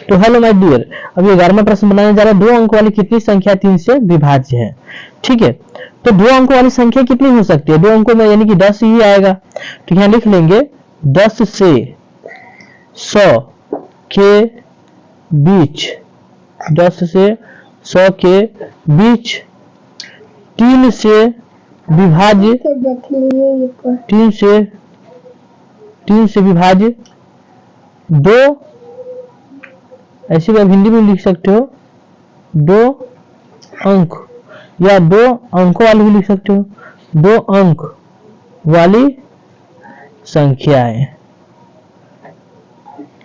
तो hello my dear, अब ये 11वां प्रश्न बनाने जा रहा है। 2 अंक वाली कितनी संख्या 3 से विभाज्य है? ठीक है, तो 2 अंक वाली संख्या कितनी हो सकती है? 2 अंकों में यानी कि 10 ही आएगा। तो यहाँ लिख लेंगे 10 से 100 के बीच, 10 से 100 के बीच 3 से विभाज्य, 3 से विभाज्य 2, ऐसी बात हिंदी में लिख सकते हो 2 अंक, या 2 अंकों वाली भी लिख सकते हो, 2 अंक वाली संख्याएं,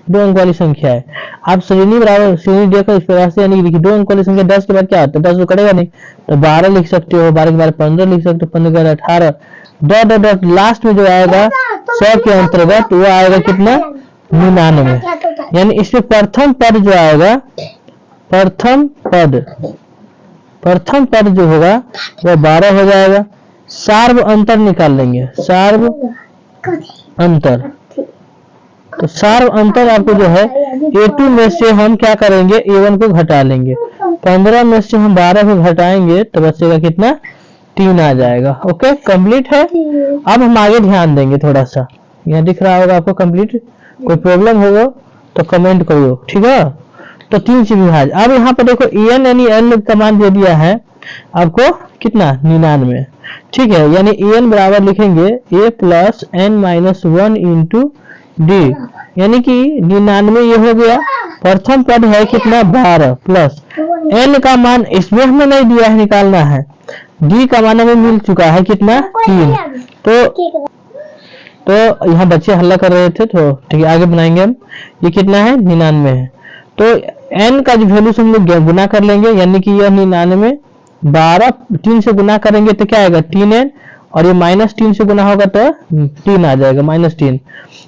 2 अंक वाली संख्या है। आप श्रेणी बराबर श्रेणी देकर इस प्रकार से, यानी देखिए 2 अंक वाली संख्या 10 के बाद क्या होता है? 10 तो कटेगा नहीं, तो 12 लिख सकते हो, 12 के बाद 15 लिख सकते हो, 15 के बाद 18, डॉट डॉट डॉट लास्ट में जो आएगा 100 के अंतर्गत वो आएगा कितना? 99। यानी इसमें प्रथम पद जो आएगा, प्रथम पद जो होगा वो 12 हो जाएगा। सार्व अंतर निकाल लेंगे, सार्व अंतर। तो सार्व अंतर आपको जो है A2 में से हम क्या करेंगे? A1 को घटा लेंगे। 15 में से हम 12 को घटाएंगे तो बचेगा कितना? 3 आ जाएगा। ओके, कंप्लीट है। अब हम आगे ध्यान देंगे थोड़ा सा, यहाँ दिख रहा होगा आपको कंप्लीट। कोई प्रॉब्लम होगा तो कमेंट करो, ठीक है। तो 3 से विभाज्य। अब यहाँ पर देखो En यानी L का मान दे दिया है आपको कितना? 99। ठीक है, यानी En बराबर लिखेंगे A plus n-1 into D, यानी कि 99 ये हो गया। प्रथम पद है कितना? 12 प्लस n का मान इसमें हमें नहीं दिया है, निकालना है। d का मान हमें मिल चुका है कितना? 3। तो यहाँ बच्चे हल्ला कर रहे थे, तो ठीक है आगे बनाएंगे हम। ये कितना है? 99 है। तो n का जो वैल्यू हम लोग गुना कर लेंगे, यानी कि यह 99 12 3 से गुना करेंगे तो क्या आएगा? 3n, और ये -3 से गुना होगा तो 3 आ जाएगा, -3।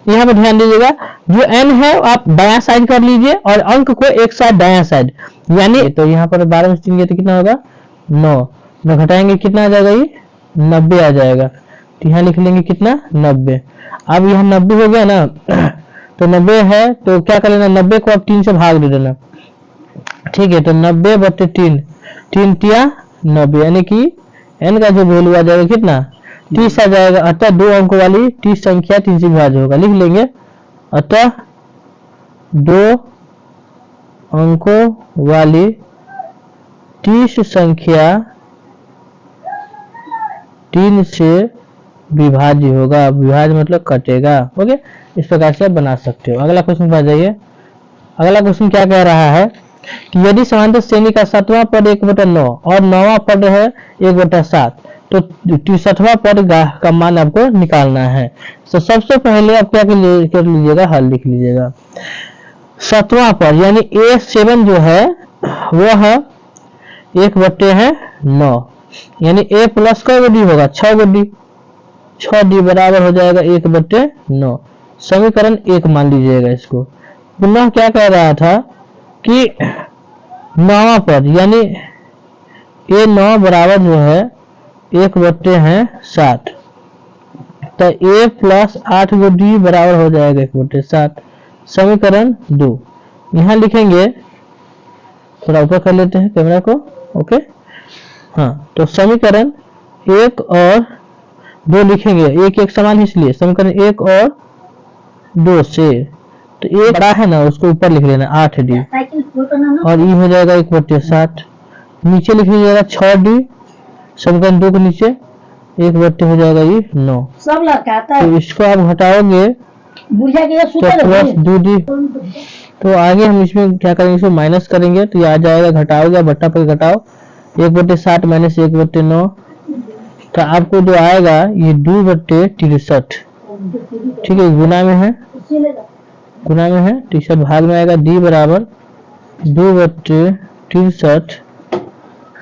यहाँ पे ध्यान दीजिएगा, जो n है आप बायां साइड कर लीजिए और अंक को एक साइड दायां साइड, यानी तो यहाँ पर 12 में 3 गए तो कितना होगा? 9 घटाएंगे कितना आ जाएगा? ये 90 आ जाएगा। तो यहाँ लिख लेंगे कितना? 90। अब यहाँ 90 हो गया ना, तो 90 है तो क्या कर लेना? 90 को अब 3 से भाग दे देना। ठीक है, तो 90/3, 3 तिया 90, यानी कि n का जो वैल्यू आ जाएगा कितना? 30 आ जाएगा। अतः 2 अंक वाली 30 संख्या 3 से विभाज्य होगा। लिख लेंगे अतः 2 अंकों वाली 30 संख्या 3 से विभाज्य होगा। विभाज्य मतलब कटेगा। ओके, इस प्रकार से आप बना सकते हो। अगला क्वेश्चन पर जाइए। अगला क्वेश्चन क्या कह रहा है कि यदि समांतर श्रेणी का 7वां पद 1/9 और 9वां पद है 1/7, तो 63वां पद का मान आपको निकालना है। तो सबसे पहले आप क्या कर लीजिएगा? हल लिख लीजिएगा। 7वां पद यानी A7 जो है वो है 1/9, यानी A प्लस का डी होगा 6 6d बराबर हो जाएगा 1/9। समीकरण 1 मान लीजिएगा इसको। पुनः क्या कह रहा था कि 9वां पद यानी A9 बराबर जो है 1/7, तो A प्लस 8d बराबर हो जाएगा 1/7। समीकरण 2 यहाँ लिखेंगे, थोड़ा ऊपर कर लेते हैं कैमरा को। ओके, हाँ, तो समीकरण 1 और 2 लिखेंगे, एक समान इसलिए समीकरण 1 और 2 से, तो 1 बड़ा है ना उसको ऊपर लिख लेना 8d, और ये हो जाएगा 1/7। नीचे लिख लीजिएगा 6d, समीकरण 2 के नीचे 1/, हो जाएगा ये 9। सब लगाता है, तो इसको आप घटाओगे तो प्लस 2d। तो आगे हम इसमें क्या करेंगे? इसको माइनस करेंगे तो ये आ जाएगा, घटाओगे बट्टा पर घटाओ 1/7 माइनस 1/9, तो आपको जो आएगा ये 2/63। ठीक है, गुना में है, 63 भाग में आएगा। d बराबर 2/63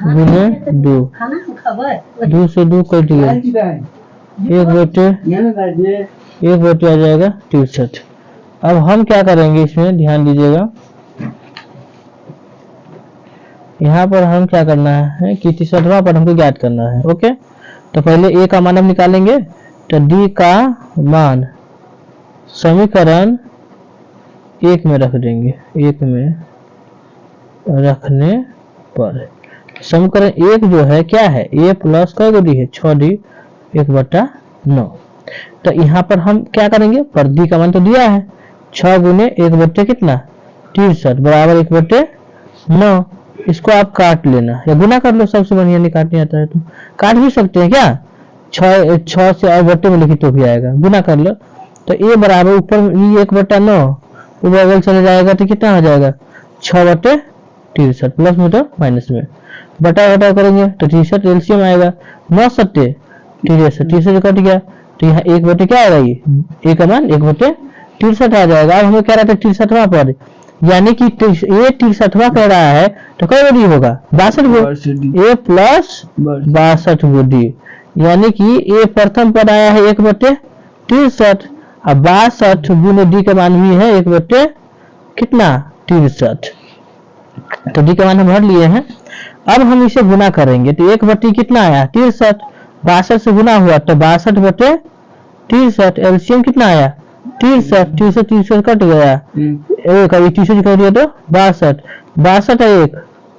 गुने 2, 2 से 2 कट गया, 1/1 आ जाएगा 63। अब हम क्या करेंगे इसमें ध्यान दीजिएगा, यहाँ पर हम क्या करना है कि 63वां पद हमको ज्ञात करना है। ओके, तो पहले A का मान हम निकालेंगे, तो D का मान समीकरण 1 में रख देंगे, 1 में रखने पर समीकरण 1 जो है क्या है, a प्लस कै को डी है 6d 1/9। तो यहाँ पर हम क्या करेंगे, पर डी का मान तो दिया है 6 गुने 1 कितना 63 बराबर 1/9। इसको आप काट लेना या गुना कर लो, सबसे बढ़िया नहीं काटने आता है तो काट भी सकते हैं क्या, 6 से और बट्टे में लिखी तो भी आएगा, गुना कर लो। तो a बराबर ऊपर 1/9 ऊपर बगल चले जाएगा तो कितना हो जाएगा 6/63 प्लस में तो माइनस में बटा बटा करेंगे तो 63 एलसीएम आएगा 9 सत्ते 63 कट गया तो यहाँ 1 क्या आएगा, ये a का मान 1/63 आ जाएगा। अब हमें कह रहा था 63वां पद, यानी कि ये 63वां कह रहा है तो कई डी होगा 62 a प्लस 62 डी, यानी कि a प्रथम पद आया है 1/63 अब 62 गुने डी का मान भी है 1/63 तो डी का मान हम भर लिए हैं। अब हम इसे गुना करेंगे तो 1 कितना आया 63, 62 से गुना हुआ तो 62/63 एलसीएम कितना आया 63 कट गया एक, अभी 63 कर दिया तो 62 है 1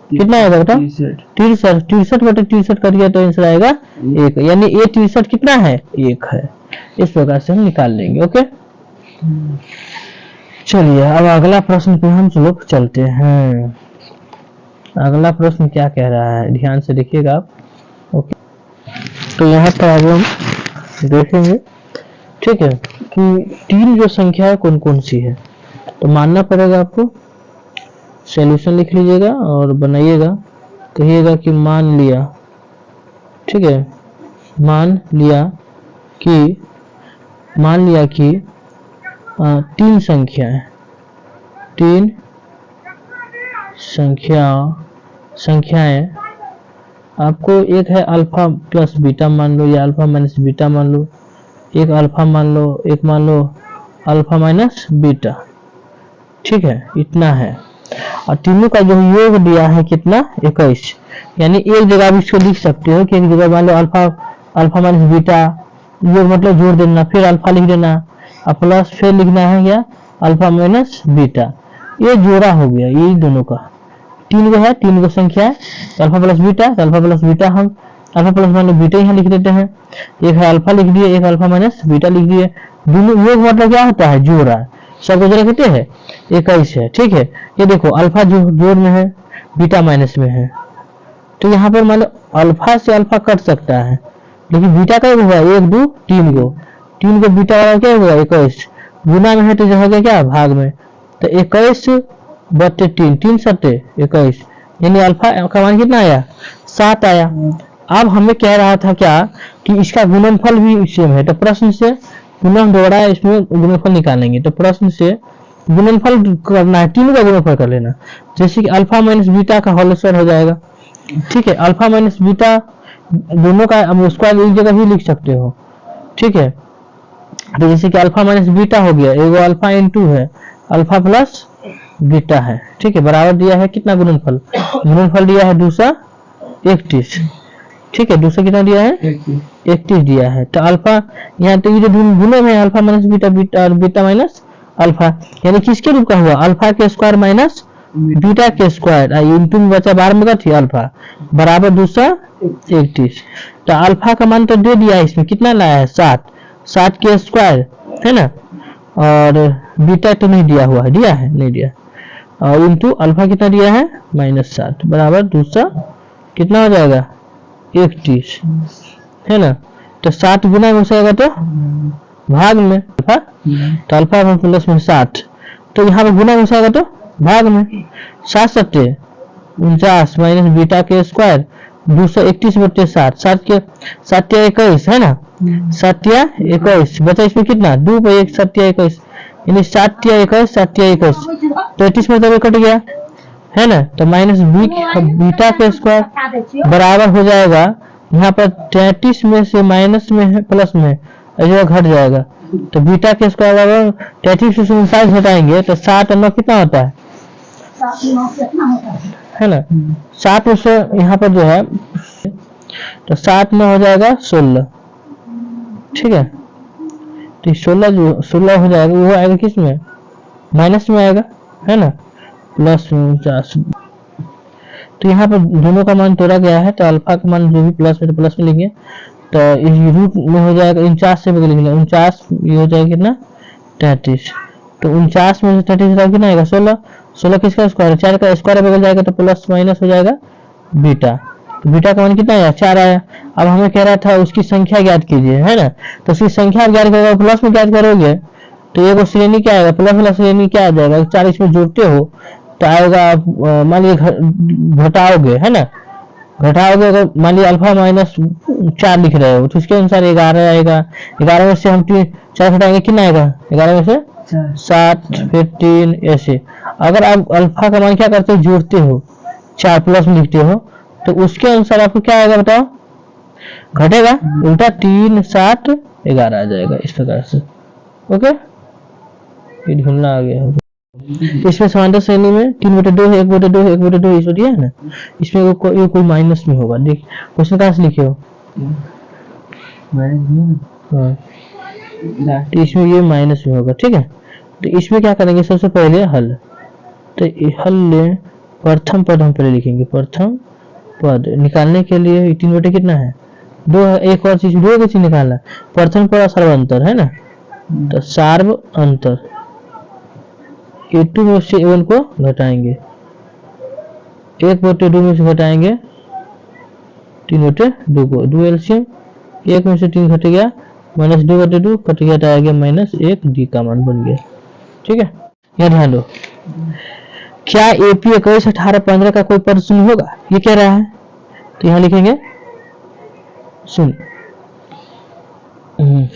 कितना आएगा बेटा 63 कर दिया तो आंसर आएगा 1, यानी a 63 कितना है 1 है। इस प्रकार से हम निकाल लेंगे। ओके चलिए अब अगला प्रश्न पे हम लोग चलते हैं। अगला प्रश्न क्या कह रहा है, ध्यान से देखिएगा आप। ओके तो यहाँ पर आगे हम देखेंगे, ठीक है, कि 3 जो संख्या है कौन कौन सी है, तो मानना पड़ेगा आपको। सॉल्यूशन लिख लीजिएगा और बनाइएगा, कहिएगा कि मान लिया, ठीक है, मान लिया कि 3 संख्याएं आपको, एक है अल्फा प्लस बीटा मान लो या अल्फा माइनस बीटा मान लो, एक अल्फा मान लो, एक मान लो अल्फा माइनस बीटा, ठीक है, इतना है। और तीनों का जो योग दिया है कितना 21, यानी एक जगह आप इसको लिख सकते हो कि एक जगह मान लो अल्फा माइनस बीटा योग मतलब जोड़ देना, फिर अल्फा लिख देना और प्लस फिर लिखना है क्या अल्फा माइनस बीटा, ये जोड़ा हो गया। ये दोनों का 3 को है, 3 को संख्या है alpha plus beta, alpha plus beta हम अल्फा प्लस मान लो बीटा यहाँ लिख देते हैं, एक है अल्फा लिख दिए, एक अल्फा माइनस बीटा लिख दिए। दोनों योग मतलब क्या होता है जोड़ा, सब जोड़ा कहते हैं 21 है, ठीक है। ये देखो अल्फा जोड़ में है बीटा माइनस में है, तो यहाँ पर मान लो अल्फा से अल्फा कट सकता है, लेकिन बीटा का हुआ 1 2 3 को बीटा वाला क्या हुआ 21, गुना में है तो जो हो गया क्या भाग में, तो 21/3 3 सत्ते 21, यानी अल्फा का मान कितना आया 7 आया। अब हमें कह रहा था क्या कि इसका गुणनफल भी सेम है, तो प्रश्न से पुनः दोहराया इसमें गुणनफल निकालेंगे, तो प्रश्न से गुणनफल करना है, तीनों का गुणनफल कर लेना, जैसे कि अल्फा माइनस बीटा का होल स्क्वायर हो जाएगा, ठीक है। अल्फा माइनस बीटा दोनों का अब स्क्वायर एक जगह भी लिख सकते हो, ठीक है। तो जैसे कि अल्फा माइनस बीटा हो गया, एगो अल्फा इनटू है अल्फा प्लस बीटा है, ठीक है, बराबर दिया है कितना गुणनफल दिया है 231, ठीक है, दूसरा कितना दिया है 31 दिया है। तो अल्फा यहाँ तो ये जो गुणन में अल्फा माइनस बीटा और बीटा माइनस अल्फा, यानी किसके रूप का हुआ अल्फा के स्क्वायर माइनस बीटा के स्क्वायर, इनटू में बचा 12 में थी अल्फा बराबर 231। तो अल्फा का मान तो दे दिया है, इसमें कितना लाया है 7 के स्क्वायर है ना, और बीटा तो नहीं दिया हुआ है, दिया है नहीं दिया, और इनटू अल्फा कितना दिया है -7 बराबर दूसरा कितना हो जाएगा 31 है ना। तो 7 गुना में हो जाएगा तो भाग में अल्फा, तो अल्फा प्लस में 7, तो यहाँ पर गुना में हो जाएगा तो भाग में 7 सत्ते 49 माइनस बीटा के स्क्वायर 231/7, 7 या 21 है ना, 7 या 21 बचा इसमें कितना 2 पर 1 7 या 21, यानी 7 या 21 33 में तो कट गया है ना, तो माइनस बीटा के स्क्वायर बराबर हो जाएगा यहाँ पर 33 में से माइनस में है प्लस में ऐसा घट जाएगा, तो बीटा के स्क्वायर बराबर 33 से 49 घटाएंगे तो 7 और 9 कितना होता है ना, 7 में से यहाँ पर जो है तो 7 में हो जाएगा 16, ठीक है। तो 16 हो जाएगा, वो आएगा किस में माइनस में आएगा, है ना, प्लस 49। तो यहाँ पर दोनों का मान तोड़ा गया है, तो अल्फा का मान जो भी प्लस में तो प्लस में लेंगे, तो इस रूट में हो जाएगा 49 से बगल लिखेंगे 49, ये हो जाएगा कितना 33। तो 49 में से 33 हटाओ कितना आएगा 16। 16 किसका स्क्वायर है, 4 का स्क्वायर बगल जाएगा तो प्लस माइनस हो जाएगा बीटा। तो बीटा का मान कितना आया 4 आया। अब हमें कह रहा था उसकी संख्या ज्ञात कीजिए, है ना, तो उसकी संख्या ज्ञात करोगे प्लस में ज्ञात करोगे तो ये श्रेणी क्या आएगा, प्लस वाला श्रेणी क्या आ जाएगा, 4 इसमें जोड़ते हो तो आएगा, मान लीजिए घटाओगे, है ना, घटाओगे अगर मान लीजिए अल्फा माइनस 4 लिख रहे हो तो उसके अनुसार 11 आएगा। 11 में से हम 4 घटाएंगे कितना आएगा, 11 में से 7, फिर 3, ऐसे। अगर आप अल्फा का मान क्या करते हो, जोड़ते हो, 4 प्लस में लिखते हो तो उसके अनुसार आपको क्या आएगा बताओ, घटेगा उल्टा 3, 7, 11 आ जाएगा इस प्रकार से। ओके, ये ढूंढना आ गया। इसमें समांतर श्रेणी में 3/2 है, 1/2 है, 1/2 इसमें दिया है ना, इसमें कोई माइनस में होगा। देख क्वेश्चन कहाँ से लिखे हो, हाँ, तो इसमें ये माइनस में होगा, ठीक है। तो इसमें क्या करेंगे, सबसे पहले हल, तो हल ले, प्रथम पद हम पहले लिखेंगे, प्रथम पद निकालने के लिए 3 कितना है 2 है, एक और चीज 2 की चीज निकालना, प्रथम पद सर्वांतर है ना, तो सार्व अंतर A2 में से A1 को घटाएंगे, 1/2 में से घटाएंगे 3/2 को, 2 एलसीएम, 1 में से 3 घट गया, -2/2 कट गया, आ गया -1, डी का मान बन गया, ठीक है। यहाँ ध्यान दो, क्या AP 21, 18, 15 का कोई पद शून्य होगा, ये कह रहा है, तो यहाँ लिखेंगे शून्य।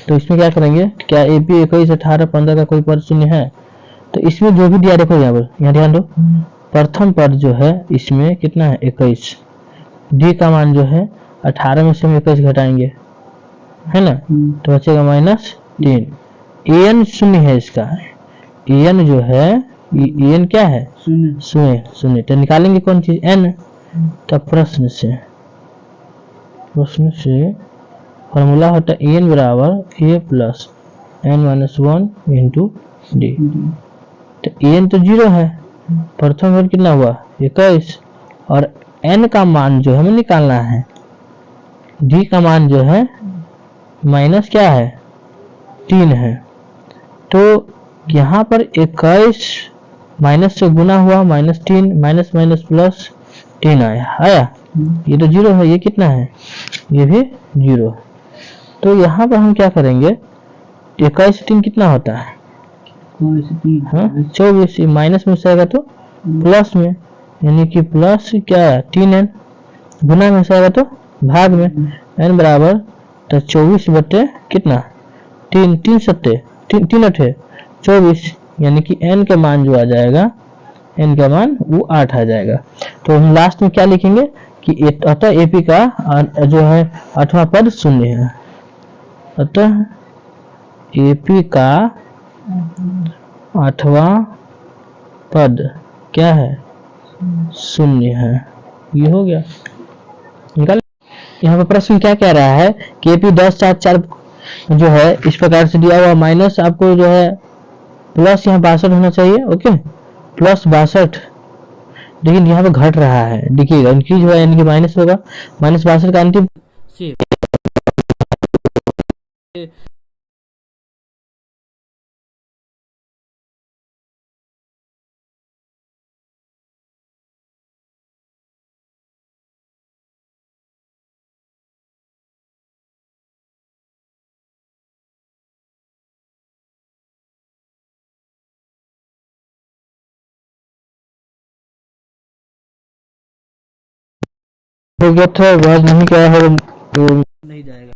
तो इसमें क्या करेंगे, क्या AP 21, 18, 15 का कोई पद शून्य है, तो इसमें जो भी दिया देखो यहाँ पर, यहाँ ध्यान दो, प्रथम पद जो है इसमें कितना है 21, डी का मान जो है 18 में से हम 21 घटाएंगे, है ना, तो बचेगा -3। an शून्य है इसका, an जो है an क्या है शून्य, तो निकालेंगे कौन चीज n, तो प्रश्न से फॉर्मूला होता है an बराबर a plus n-1 into d. तो an तो 0 है, प्रथम पद कितना हुआ 21, और n का मान जो हमें निकालना है, d का मान जो है माइनस क्या है 3 है, तो यहाँ पर 21 माइनस से गुना हुआ -3, माइनस माइनस प्लस 3 आया, ये तो 0 है, ये कितना है, ये भी 0। तो यहाँ पर हम क्या करेंगे, 21 3 कितना होता है, हाँ 24, माइनस में से आएगा तो प्लस में, यानी कि प्लस क्या है 3n, गुना में से आएगा तो भाग में, n बराबर तो 24 बटे कितना 3, 3 सत्ते 3 8 24, यानी कि n का मान जो आ जाएगा, n का मान वो 8 आ जाएगा। तो हम लास्ट में क्या लिखेंगे कि अतः AP का जो है 8वां पद शून्य है, अतः AP का 8वां पद क्या है शून्य है, ये हो गया निकाल। यहाँ पर प्रश्न क्या कह रहा है कि AP 10, 7, 4 जो है इस प्रकार से दिया हुआ, माइनस आपको जो है प्लस यहाँ 62 होना चाहिए, ओके, प्लस 62, लेकिन यहाँ पे घट रहा है, देखिएगा इंक्रीज हुआ यानी कि माइनस होगा, -62 का अंतिम हो गया था, आवाज नहीं क्या है तो नहीं जाएगा,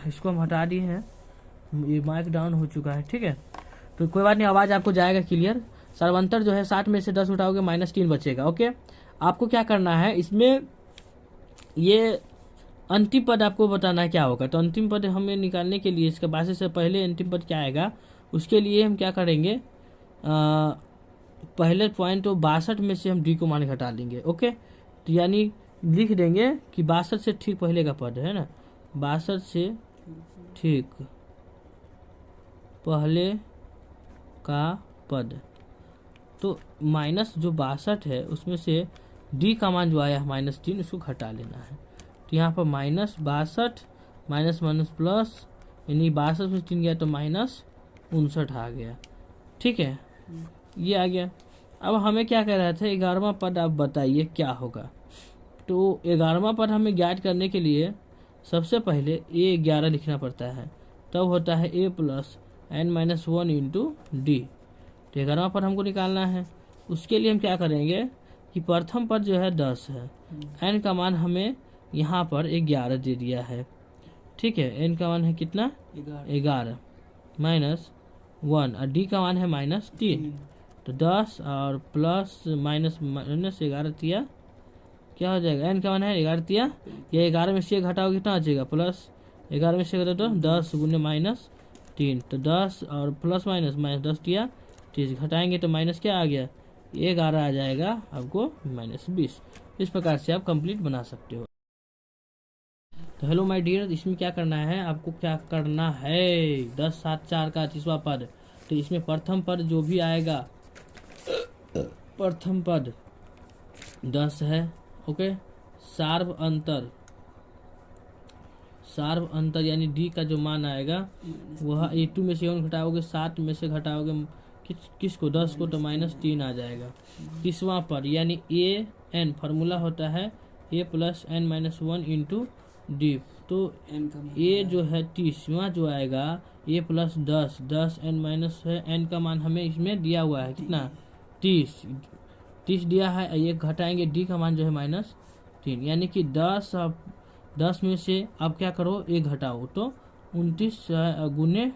इसको हम हटा दिए हैं, ये माइक डाउन हो चुका है, ठीक है, तो कोई बात नहीं, आवाज आपको जाएगा क्लियर। सर्वांतर जो है 60 में से 10 उठाओगे -3 बचेगा, ओके। आपको क्या करना है, इसमें ये अंतिम पद आपको बताना है क्या होगा, तो अंतिम पद हमें निकालने के लिए इसके बासे से पहले अंतिम पद क्या आएगा, उसके लिए हम क्या करेंगे, पहले पॉइंट तो 62 में से हम डी को मान घटा देंगे, ओके, तो यानी लिख देंगे कि 62 से ठीक पहले का पद है ना, 62 से ठीक पहले का पद। तो माइनस जो 62 है उसमें से डी का मान जो आया -3 उसको घटा लेना है। तो यहाँ पर -62 माइनस माइनस प्लस, यानी 62 में 3 गया तो -59 आ गया। ठीक है, ये आ गया। अब हमें क्या कह रहा था, 11वां पद आप बताइए क्या होगा। तो 11वां पद हमें ज्ञात करने के लिए सबसे पहले A11 लिखना पड़ता है, तब होता है A plus n-1 into d. तो 11वां पद हमको निकालना है। उसके लिए हम क्या करेंगे कि प्रथम पद जो है 10 है, n का मान हमें यहाँ पर 11 दे दिया है। ठीक है, n का मान है कितना 11 -1 और d का मान है -3। तो 10 और प्लस माइनस 11 दिया क्या हो जाएगा, n का मान है 11 दिया, ये 11 में से घटाओ कितना आ जाएगा प्लस 11 में से घटाओ तो 10 गुने -3। तो 10 और प्लस माइनस -10 दिया, 30 घटाएंगे तो माइनस क्या आ गया 11 आ जाएगा आपको -20। इस प्रकार से आप कंप्लीट बना सकते हो। तो हेलो माय डियर, इसमें क्या करना है आपको, क्या करना है 10 7 4 का 30वां पद। तो इसमें प्रथम पद जो भी आएगा, प्रथम पद 10 है, ओके। सार्व अंतर यानी डी का जो मान आएगा वह A2 में से 1 घटाओगे, 7 में से घटाओगे किसको 10 को, तो -3 आ जाएगा। 30वां पद यानी AN फार्मूला होता है A plus n-1 into d. तो A जो है 30वां जो आएगा A प्लस 10 n का मान हमें इसमें दिया हुआ है कितना 30 दिया है, ये घटाएंगे डी का मान जो है -3, यानी कि 10 में से आप क्या करो 1 घटाओ तो 29 गुने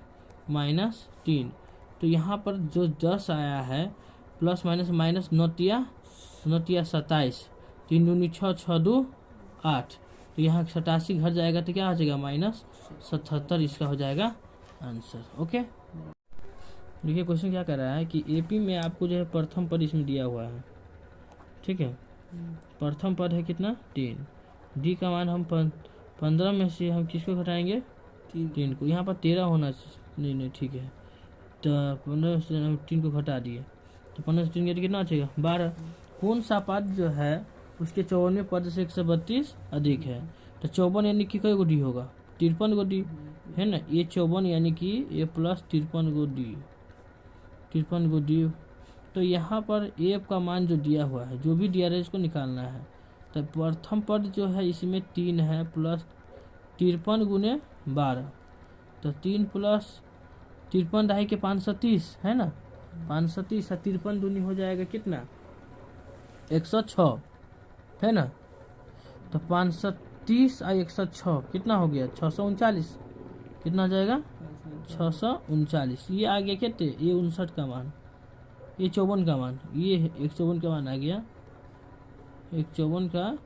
-3। तो यहाँ पर जो 10 आया है प्लस माइनस 9 तिया 27, 3 दूनी 6 6 2 8। तो यहाँ 87 घर जाएगा तो क्या हो जाएगा -77, इसका हो जाएगा आंसर। ओके, देखिए क्वेश्चन क्या कर रहा है कि एपी में आपको जो है प्रथम पद इसमें दिया हुआ है। ठीक है, प्रथम पद है कितना 3, डी का मान हम 15 में से हम किसको घटाएंगे 3 को। यहाँ पर 13 होना नहीं ठीक है, तो 15 से हम 3 को घटा दिए तो 15 से 3 गया तो कितना चाहिए 12। कौन सा पद जो है उसके 54वें पद से 132 अधिक है। तो 54 यानी कि कई गो डी होगा 53 गो डी है ना, ये 54 यानी कि ए प्लस 53 गो डी, 53 गो डी। तो यहाँ पर ए का मान जो दिया हुआ है, जो भी दिया है इसको निकालना है। तो प्रथम पद जो है इसमें 3 है प्लस 53 गुने 12, तो 3 प्लस 53 ढाई के 530 है ना, 530 और 53 दूनी हो जाएगा कितना 106 है ना। तो 530 और 106 कितना हो गया 639, कितना हो जाएगा 639। ये आ गया कितने ये 59 का मान, ये 54 का मान, ये 154 का मान आ गया, 154 का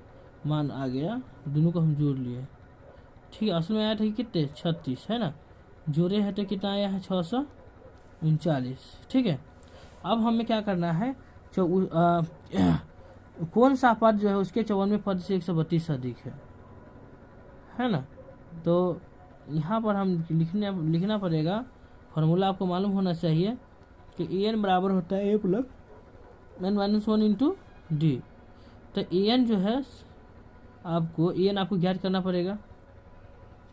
मान आ गया, दोनों को हम जोड़ लिए। ठीक है, असल में आया था कितने 36 है ना, जोड़े है तो कितना आया है 639। ठीक है, अब हमें क्या करना है कौन सा पद जो है उसके 54वें पद से 132 अधिक है ना। तो यहाँ पर हम लिखना पड़ेगा, फार्मूला आपको मालूम होना चाहिए कि an बराबर होता है a plus n-1 into d. तो an जो है आपको ज्ञात करना पड़ेगा।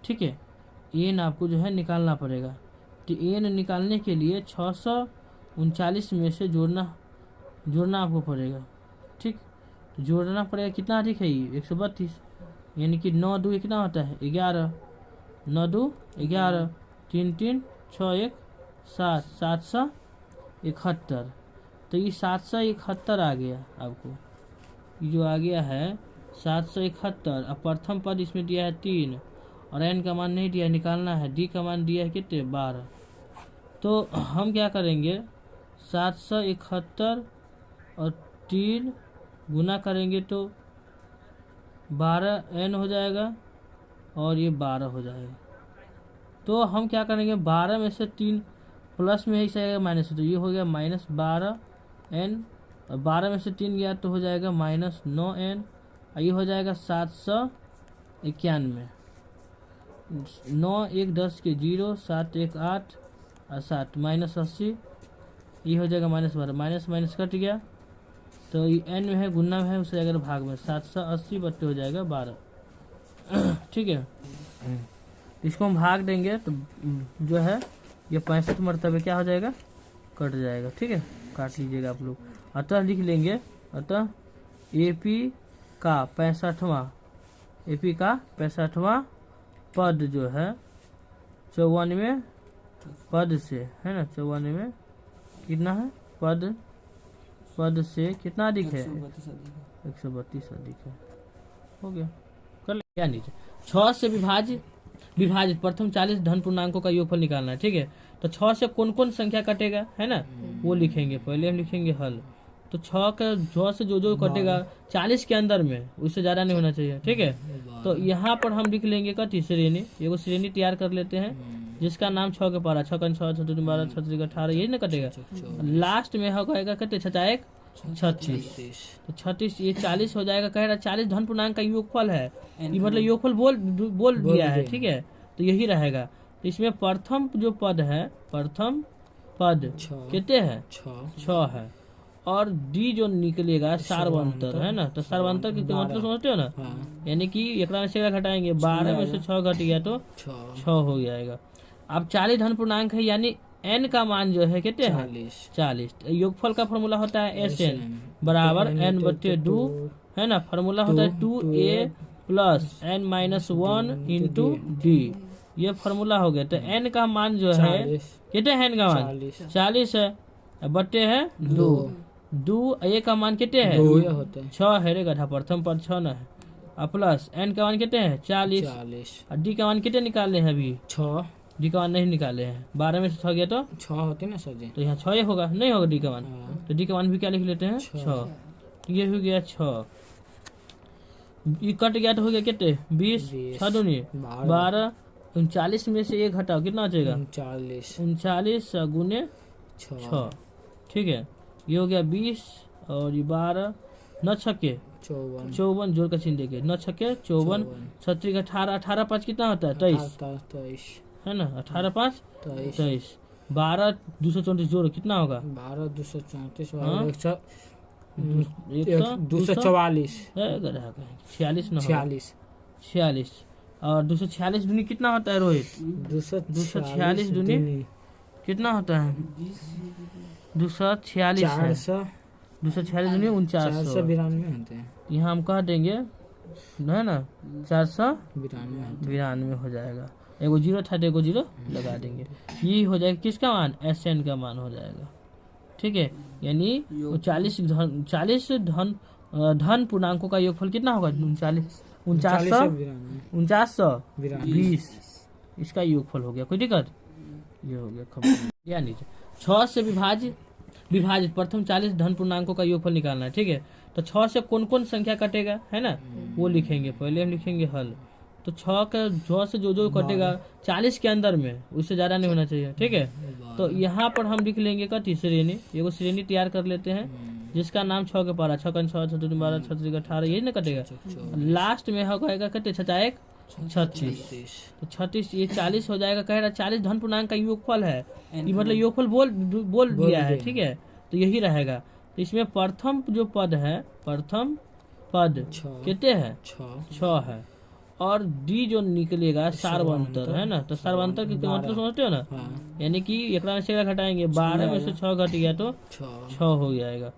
ठीक है, an आपको जो है निकालना पड़ेगा। तो an निकालने के लिए 639 में से जोड़ना आपको पड़ेगा। ठीक, तो जोड़ना पड़ेगा, कितना अधिक है ये 132, यानी कि 9 2 कितना होता है 11, 9 2 11, 3 3 6 1 7, 771। तो ये 771 आ गया आपको, जो आ गया है 771। अब प्रथम पद इसमें दिया है 3 और n का मान नहीं दिया, निकालना है, d का मान दिया है कितने 12। तो हम क्या करेंगे 771 और 3 गुना करेंगे तो 12n हो जाएगा और ये 12 हो जाएगा। तो हम क्या करेंगे 12 में से 3 प्लस में ही आएगा माइनस, तो ये हो गया -12n, और 12 में से 3 गया तो हो जाएगा -9n, और ये हो जाएगा 791। 9 1 10 के 0, 7 1 8 60 माइनस 80, ये हो जाएगा -12, माइनस माइनस कट गया, तो ये n में है, गुना में है, उसे जाएगा भाग में, 780 बट्टे हो जाएगा 12। ठीक है, इसको हम भाग देंगे तो जो है ये 65 मरतबे क्या हो जाएगा, कट जाएगा। ठीक है, काट लीजिएगा आप लोग। अतः लिख लेंगे, अतः AP का 65वां, AP का 65वां पद जो है 94वें पद से, है ना, 94वें कितना है पद से कितना अधिक है, 132 अधिक है। हो गया, कर ले क्या नीचे 6 से विभाजित प्रथम 40 धन पूर्णांकों का योगफल निकालना है। ठीक है, तो 6 से कौन कौन संख्या कटेगा, है ना, वो लिखेंगे। पहले हम लिखेंगे हल, तो 6 से जो कटेगा 40 के अंदर में, उससे ज्यादा नहीं होना चाहिए। ठीक है, तो यहाँ पर हम लिख लेंगे कति श्रेणी, एगो श्रेणी तैयार कर लेते हैं जिसका नाम 6 के पारा, 6 6 6 12 6 18, यही ना कटेगा। लास्ट में होगा कटे 6 36, तो 36 ये 40 हो जाएगा। कह रहा 40 धन पूर्णांक का योगफल है, ये मतलब योगफल बोल दिया है। ठीक है, तो यही रहेगा। तो इसमें प्रथम जो पद है, प्रथम पद कितने है, 6 है, और डी जो निकलेगा सार्वंतर, है ना, तो सार्वंतर की मतलब समझते हो ना, यानी कि एक में से घटाएंगे, 12 में से 6 घट गया तो 6 हो जाएगा। अब 40 धन पूर्णांक है, यानी n का मान जो है कितने है, 40। योगफल का फॉर्मूला होता है SN बराबर n/2, है ना, फॉर्मूला होता है 2a plus n-1 into D, ये फॉर्मूला हो गया। तो n का मान जो है कितने है, n का मान 40 है, बट्टे है 2 a का मान कितने है 6 है रे गधा, प्रथम पद 6 ना है, और प्लस n का मान कितने है 40, और d का मान कितने निकालने हैं अभी 6, डी का मान नहीं निकाले हैं, 12 में से 6 गया तो 6 होते ना सर जी, तो यहाँ 6 होगा, नहीं होगा डी का मान, तो डी का मान भी क्या लिख लेते हैं 6। ये हो गया 6, ये कट गया तो हो गया कितने 20, 6 दूनी 12, 39 में से 1 हटाओ कितना बचेगा 39 गुने 6। ठीक है, ये हो गया 20 और ये 12, 9 छक्के 54 जोड़ का चिन्ह देंगे, 9 छक्के 54, 36 18, 18 5 कितना होता है 23, है ना, 18 5 23, 12 234 जोड़ कितना होगा 12 234 244 46 और 246 दूनी कितना होता है रोहित, 246 दूनी कितना होता है 246 दूनी 4992 होते हैं। यहाँ हम कह देंगे, है ना, 492 हो जाएगा, एगो जीरो था तो एगो जीरो लगा देंगे, ये हो जाएगा किसका मान SN का मान हो जाएगा। ठीक है, यानी 40 धन पूर्णांकों का योगफल कितना होगा 4920, इसका योगफल हो गया। कोई दिक्कत, ये हो गया खबर। या नीचे 6 से विभाजित प्रथम 40 धन पूर्णांकों का योगफल निकालना है। ठीक है, तो 6 से कौन कौन संख्या कटेगा, है ना, वो लिखेंगे। पहले हम लिखेंगे हल, तो 6 से जो कटेगा 40 के अंदर में, उससे ज्यादा नहीं होना चाहिए। ठीक है, तो यहाँ पर हम लिख लेंगे कति श्रेणी, एगो श्रेणी तैयार कर लेते हैं जिसका नाम 6 के पारा, 6 6 6 12 6 18, यही ना कटेगा। लास्ट में होगा कटे 6 36, तो 36 ये 40 हो जाएगा। कह रहा 40 धन पूर्णांक का योगफल है, ये मतलब योगफल बोल दिया है। ठीक है, तो यही रहेगा। तो इसमें प्रथम जो पद है, प्रथम पद कितने है 6 है, और डी जो निकलेगा सार्वंतर, है ना, तो सार्वंतर की मतलब समझते हो ना, यानी कि एक में से घटाएंगे, 12 में से 6 घट गया तो 6 हो जाएगा।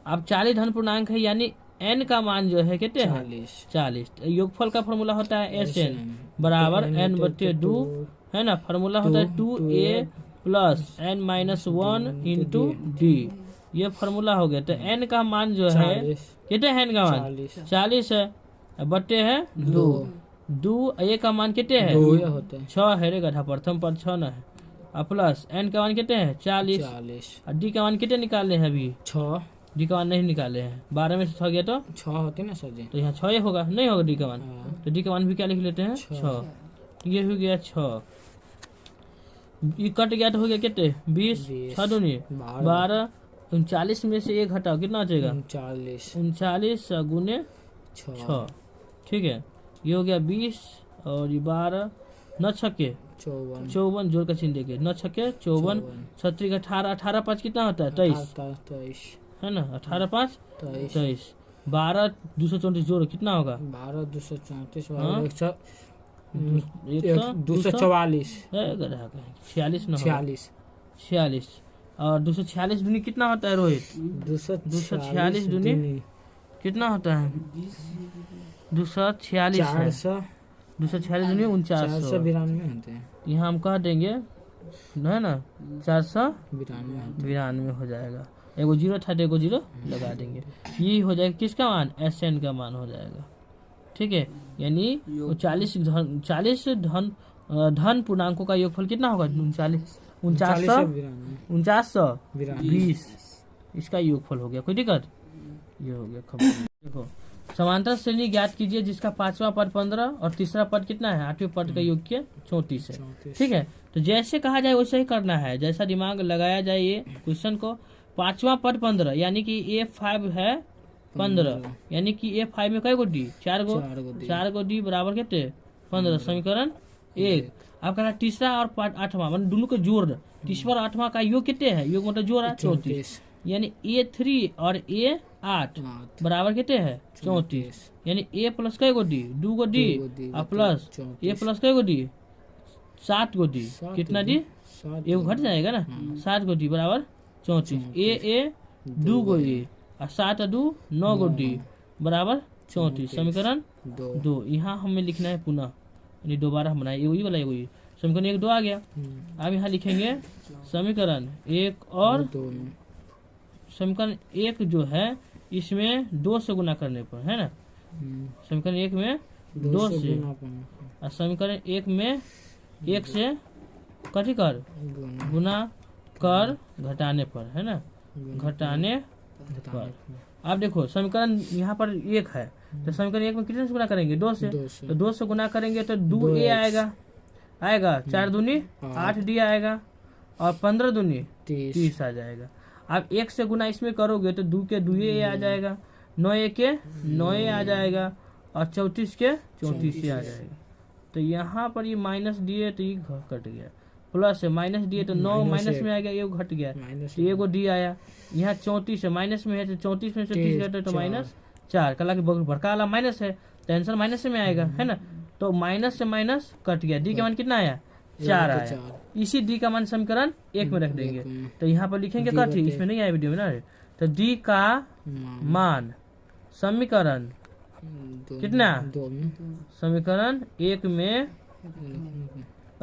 अब 40 धन पूर्णांक है, यानी n का मान जो है कितने है 40। योगफल का फॉर्मूला होता है SN बराबर n/2, है ना, फॉर्मूला होता है 2a plus n-1 into D, ये फॉर्मूला हो गया। तो n का मान जो है कितने है, n का मान 40 है, बट्टे है 2 a का मान कितने है 6 है रे गधा, प्रथम पद 6 ना है, और प्लस n का मान कितने है 40, और डी का मान कितने निकालने हैं अभी 6, डी का मान नहीं निकाले हैं, 12 में से 6 गया तो 6 होते ना सर जी, तो यहाँ 6 होगा, नहीं होगा डी का मान, तो डी का मान भी क्या लिख लेते हैं 6। ये हो गया 6, ये कट गया तो हो गया कितने 20, 6 दूनी 12, 39 में से 1 हटाओ कितना बचेगा 39 गुने 6। ठीक है, ये हो गया 20 और ये 12, 9 छक्के 54 54 जोड़ का चिन्ह देंगे, 9 छक्के 54, 36 18, 18 5 कितना होता है 23 है ना, 18 5 23, 12 234 जोड़ कितना होगा 12 234 हाँ? 244 46 न 46 और 246 दूनी कितना होता है रोहित 246 दूनी कितना होता है 246 है 246 दूनी 492 होते हैं, यहाँ हम कह देंगे है ना 492 हो जाएगा, एगो जीरो था तो एगो जीरो लगा देंगे, ये हो जाएगा किसका मान SN का मान हो जाएगा। ठीक है, यानी 40 धन पूर्णांकों का योगफल कितना होगा 4920 इसका योगफल हो गया, कोई दिक्कत ये हो गया खबर। देखो समांतर श्रेणी ज्ञात कीजिए जिसका 5वां पद 15 और तीसरा पद कितना है 8वें पद का योग के 34 है। ठीक है, तो जैसे कहा जाए वैसे ही करना है, जैसा दिमाग लगाया जाए ये क्वेश्चन को। 5वां पद 15 यानी कि A5 है 15 यानी कि A5 में कई गो डी 4 गो डी बराबर कितने 15 समीकरण 1। अब कहना तीसरा और 8वां मतलब दोनों को जोड़, तीसरा और 8वां का योग कितने है, योग मतलब जोड़ 34 यानी A3 और A8 बराबर कितने है 34 यानी A प्लस कई गो डी 2 गो डी और प्लस A प्लस कई गो डी 7 गो डी कितना डी एगो घट जाएगा ना 7 गो डी बराबर 34 A 2 गो डी और 7 2 9 गो डी बराबर 34 समीकरण 2। यहाँ हमें लिखना है पुनः यानी दोबारा हम बनाए एगो वाला एगो समीकरण 1 2 आ गया। अब यहाँ लिखेंगे समीकरण 1 और समीकरण 1 जो है इसमें 2 से गुना करने पर है ना, समीकरण 1 में 2 से और समीकरण 1 में 1 से कथी कर गुना कर घटाने पर है ना, घटाने पर। अब देखो समीकरण यहाँ पर 1 है तो समीकरण 1 में कितने से गुना करेंगे 2 से, तो 2 से गुना करेंगे तो 2A आएगा 4 दूनी 8D आएगा और 15 दूनी 30 आ जाएगा। अब 1 से गुना इसमें करोगे तो 2 के 2A आ जाएगा, 9A के 9A आ जाएगा और 34 के 34 आ जाएगा। तो यहाँ पर ये माइनस दिए तो ये कट गया, प्लस है माइनस दिए तो 9 माइनस में आ गया, ये घट गया तो एगो डी आया। यहाँ 34 है माइनस में है तो 34 में से 30 घटे तो -4 कला के बड़का वाला माइनस है तो आंसर माइनस में आएगा है ना, तो माइनस से माइनस कट गया, डी का मान कितना आया 4 आया। इसी डी का मान समीकरण 1 में रख देंगे तो यहाँ पर लिखेंगे कथी, इसमें नहीं आया वीडियो में ना, तो डी का मान समीकरण कितना समीकरण 1 में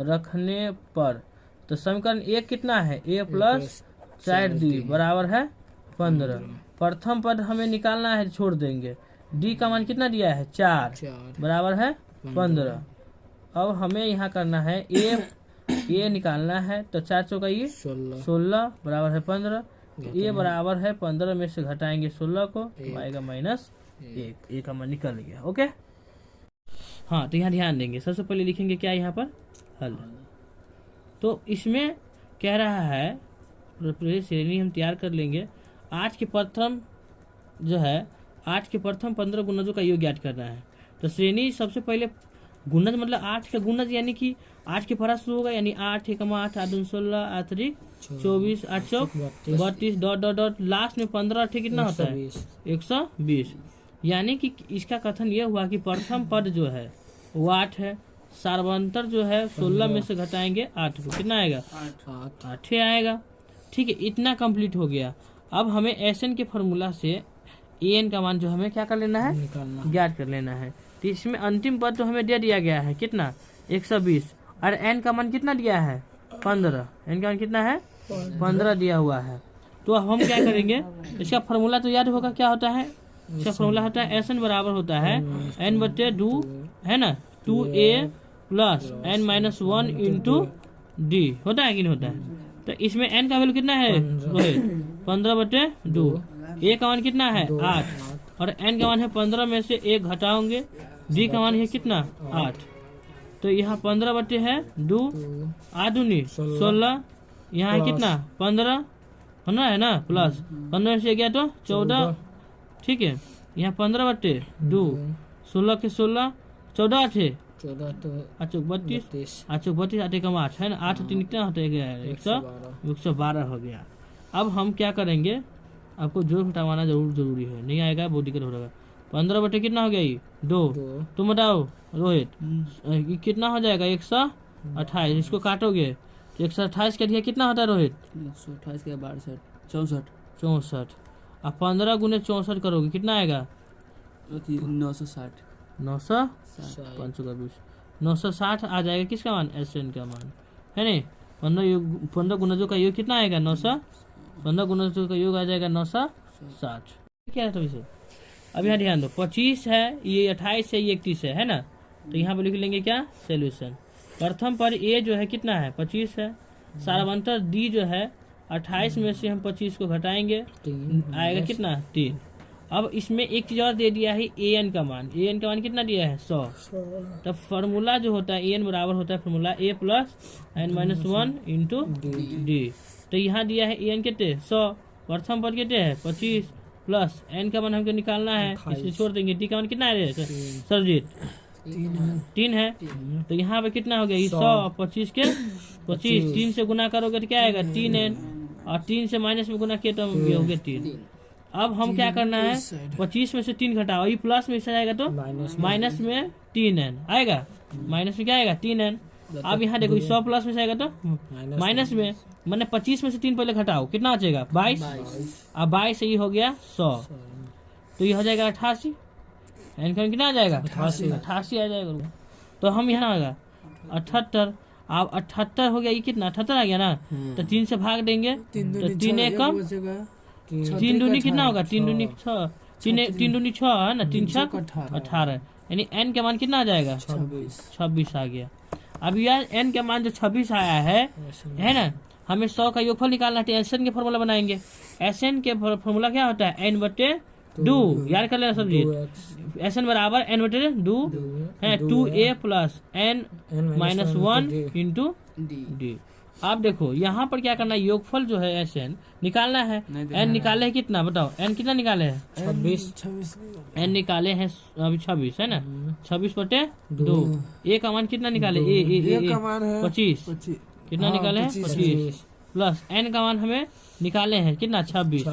रखने पर, तो समीकरण 1 कितना है A प्लस 4D बराबर है 15। प्रथम पद हमें निकालना है, छोड़ देंगे, D का मान कितना दिया है 4 बराबर है 15। अब हमें यहाँ करना है A निकालना है तो 4 चौका 16 बराबर है 15, A बराबर है 15 में से घटाएंगे 16 को तो आएगा -1, A का मान निकल गया। ओके हाँ, तो यहाँ ध्यान देंगे, सबसे पहले लिखेंगे क्या यहाँ पर हल। तो इसमें कह रहा है श्रेणी हम तैयार कर लेंगे। आज के प्रथम जो है 8 के प्रथम 15 गुणजों का योग ज्ञात करना है। तो श्रेणी सबसे पहले गुणज मतलब 8 का गुणज यानी कि 8 के पढ़ा शुरू होगा यानी 8 1 8 8 2 16 8 3 24 8 चौक 32 डॉट डॉट डॉट लास्ट में 15 ठीक कितना होता है 120। यानी कि इसका कथन यह हुआ कि प्रथम पद जो है वो 8 है, सार्वंतर जो है 16 में से घटाएंगे 8 को कितना आएगा 8 आएगा। ठीक है, इतना कंप्लीट हो गया। अब हमें SN के फॉर्मूला से AN का मान जो हमें क्या कर लेना है ज्ञात कर लेना है। तो इसमें अंतिम पद तो हमें दे दिया गया है कितना 120 और N का मान कितना दिया है 15, N का मान कितना है 15 दिया हुआ है। तो अब हम क्या करेंगे, इसका फॉर्मूला तो याद होगा क्या होता है, इसका फॉर्मूला होता है SN बराबर होता है N/2 है ना 2A plus N-1 into D होता है कि नहीं होता है। तो इसमें N का वैल्यू कितना है 15/2, A का मान कितना है 8 और N का मान है 15 में से 1 घटाओगे, D का मान है कितना 8। तो यहाँ 15/2 8 16, यहाँ है कितना 15 है ना प्लस 15 में से गया तो 14। ठीक है, यहाँ 15/2 16 के 16 14 8 14 तो 8 चौक 32, 32, 8 चौक 32, 8 एकम 8 है ना, 8 3 कितना होता है 112 हो गया। अब हम क्या करेंगे, आपको जोड़ घटावाना जरूरी है, नहीं आएगा बहुत दिक्कत हो रहा है। 15 बटे कितना हो गया ये 2, 2, तुम बताओ रोहित, ये कितना हो जाएगा 128, इसको काटोगे तो 128 का दिया कितना होता है रोहित 128 के 62 64 64, अब 15 गुने 64 करोगे कितना आएगा 960 900 960 आ जाएगा, किसका मान एसएन का मान है नहीं। 15 गुणजों का योग कितना आएगा 900, 15 गुणजों का योग आ जाएगा 960। क्या है तो इसे अब यहाँ ध्यान दो, 25 है, ये 28 है, ये 31 है ना, तो यहाँ पे लिख लेंगे क्या सोल्यूशन। प्रथम पर ए जो है कितना है 25 है, सारांतर डी जो है 28 में से हम 25 को घटाएंगे 3 आएगा कितना 3। अब इसमें एक चीज और दे दिया है ए एन का मान, ए एन का मान कितना दिया है 100। तब फार्मूला जो होता है ए एन बराबर होता है formula a plus n minus 1 into d. तो यहाँ दिया है ए एन कितने 100, प्रथम पद कितने है 25 प्लस एन का मान हमको निकालना है, इसलिए छोड़ देंगे। डी का मान कितना है सरजीत 3 है, तो यहाँ पे कितना हो गया 100, 25 के 25 3 से गुना करोगे तो क्या आएगा 3n, और 3 से माइनस में गुना किया तो हो गया 3। अब हम क्या करना है 25 में से 3 घटाओ, ये प्लस में से आएगा तो माइनस में 3n आएगा, माइनस में क्या आएगा 3n। अब यहाँ देखो 100 प्लस में से आएगा तो माइनस में, मैंने 25 में से 3 पहले घटाओ कितना बचेगा 22, अब 22 से ये हो गया 100, तो ये हो जाएगा 88, इनका कितना आ जाएगा 88 आ जाएगा। तो हम यहाँ आएगा 78, अब 78 हो गया, ये कितना 78 आ गया ना, तो 3 से भाग देंगे तो 3 एकम 3 दूनी कितना होगा 3 दूनी 6, 3 दूनी 6 है ना, 3 6 18, यानी n का मान कितना आ जाएगा 26 आ गया। अब यार n का मान जो 26 आया है ना, हमें 100 का योगफल निकालना है, एसएन के फॉर्मूला बनाएंगे। एसएन के फॉर्मूला क्या होता है n बटे 2, याद कर लेना सब्जी, एसएन बराबर n बटे 2 है, 2a plus n minus 1 into D. आप देखो यहाँ पर क्या करना है, योगफल जो है एसएन निकालना है, n निकाले है कितना बताओ, n कितना निकाले है 26, n निकाले हैं अभी 26 है ना, 26 बटे 2, ए का मान कितना निकाले ए का मान है 25, कितना निकाले हैं 25 प्लस n का मान हमें निकाले हैं कितना 26,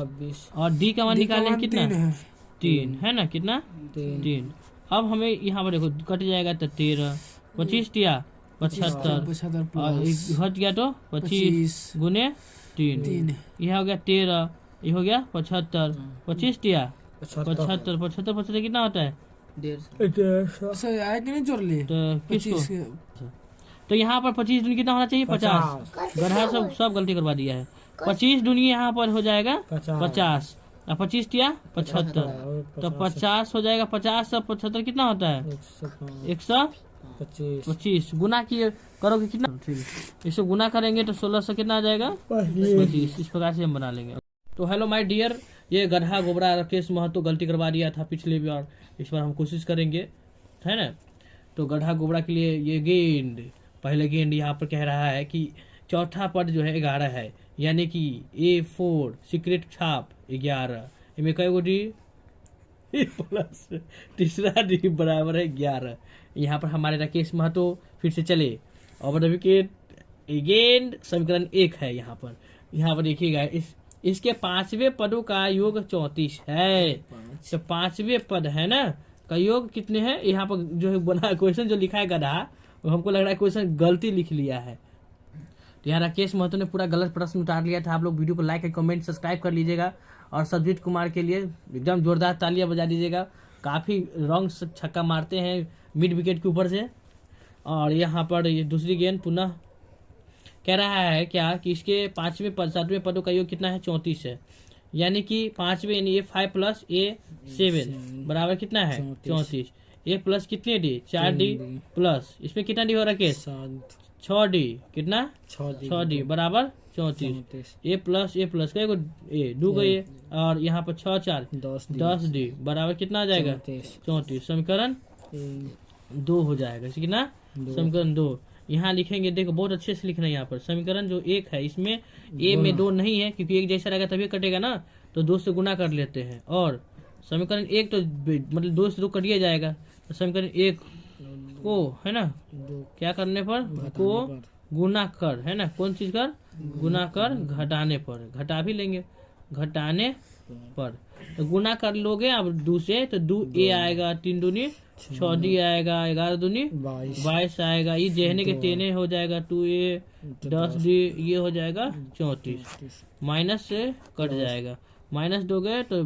और d का मान निकाले हैं कितना 3 है ना, कितना 3। अब हमें यहाँ पर देखो कट जाएगा तो 13, 25 दिया 75, और घट गया तो 25 गुने 3, यह हो गया 13, ये हो गया 75, 25 दिया 75, 75 कितना होता है 150 जोड़ लिए तो किसको, तो यहाँ पर 25 दूनी कितना होना चाहिए 50, गधा सब गलती करवा दिया है। 25 दूनी यहाँ पर हो जाएगा 50, और 25 दिया 75, तो 50 हो जाएगा, 50 और 75 कितना होता है 125, गुना किए करोगे कितना, इसको गुना करेंगे तो 16 से कितना आ जाएगा 25। इस प्रकार से हम बना लेंगे। तो हेलो माय डियर, ये गधा गोबरा राकेश महतो गलती करवा दिया था पिछले बार, इस बार हम कोशिश करेंगे है ना। तो गधा गोबरा के लिए ये गेंद, पहले गेंद यहाँ पर कह रहा है कि चौथा पद जो है 11 है, यानी कि A4 सीक्रेट छाप 11, इनमें कई गो डी प्लस तीसरा डी बराबर है 11। यहाँ पर हमारे राकेश महतो फिर से चले, और विकेट गेंद समीकरण 1 है। यहाँ पर देखिएगा इसके 5वें पदों का योग 34 है, तो 5वें पद है ना का योग कितने हैं, यहाँ पर जो है बना क्वेश्चन जो लिखा है गधा, वो हमको लग रहा है क्वेश्चन गलती लिख लिया है। तो यहाँ राकेश महतो ने पूरा गलत प्रश्न उतार लिया था। आप लोग वीडियो को लाइक कमेंट सब्सक्राइब कर लीजिएगा, और सरजीत कुमार के लिए एकदम जोरदार तालियां बजा दीजिएगा, काफी रॉन्ग छक्का मारते हैं मिड विकेट के ऊपर से। और यहाँ पर ये दूसरी गेंद पुनः कह रहा है क्या कि इसके 5वें पद 7वें पदों का योग कितना है 34 है, यानी कि 5वें यानी ये 5 प्लस A7 बराबर कितना है 34, ए प्लस कितने डी 4 डी प्लस इसमें कितना डी हो रहा है 6 डी, कितना 6 डी बराबर 34, ए प्लस कई को ए दो गए, और यहाँ पर 6 4 10 डी बराबर कितना आ जाएगा 34। समीकरण 2 हो जाएगा, कितना समीकरण 2 यहाँ लिखेंगे। देखो बहुत अच्छे से लिखना है यहाँ पर। समीकरण जो 1 है इसमें ए में 2 नहीं है, क्योंकि एक जैसा रहेगा तभी कटेगा ना, तो 2 से गुना कर लेते हैं। और समीकरण 1 तो मतलब 2 से 2 कटिए जाएगा, तो समीकरण 1 को, है ना, क्या करने पर, को गुना कर, है ना, कौन चीज कर, गुना कर घटाने पर, घटा भी लेंगे, घटाने पर, तो गुना कर लोगे अब 2 से, तो 2 ए आएगा, 3 दूनी 6 डी आएगा, 11 दूनी 22 आएगा, ये जहने के तेने हो जाएगा 2a 10 डी, ये हो जाएगा 34, माइनस से कट जाएगा, माइनस दोगे तो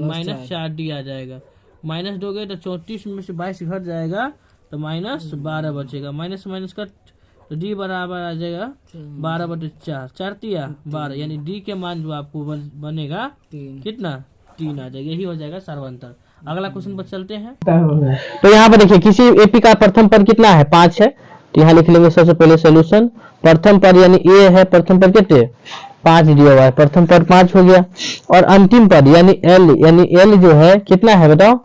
माइनस 4 डी आ जाएगा, माइनस दोगे तो 34 में से 22 घट जाएगा तो माइनस 12 बचेगा, माइनस माइनस कट तो डी बराबर आ जाएगा 12/4, 4 तिया 12, यानी डी के मान जो आपको बनेगा कितना, 3 आ जाएगा, यही हो जाएगा सर्वांतर। अगला क्वेश्चन पर चलते हैं। तो यहाँ पर देखिए किसी एपी का प्रथम पद कितना है, 5 है, तो यहाँ लिख लेंगे सबसे पहले सोल्यूशन, प्रथम पद यानी ए है, प्रथम पद कितने 5 दिया हुआ है, प्रथम पद 5 हो गया, और अंतिम पद यानी एल जो है कितना है बताओ,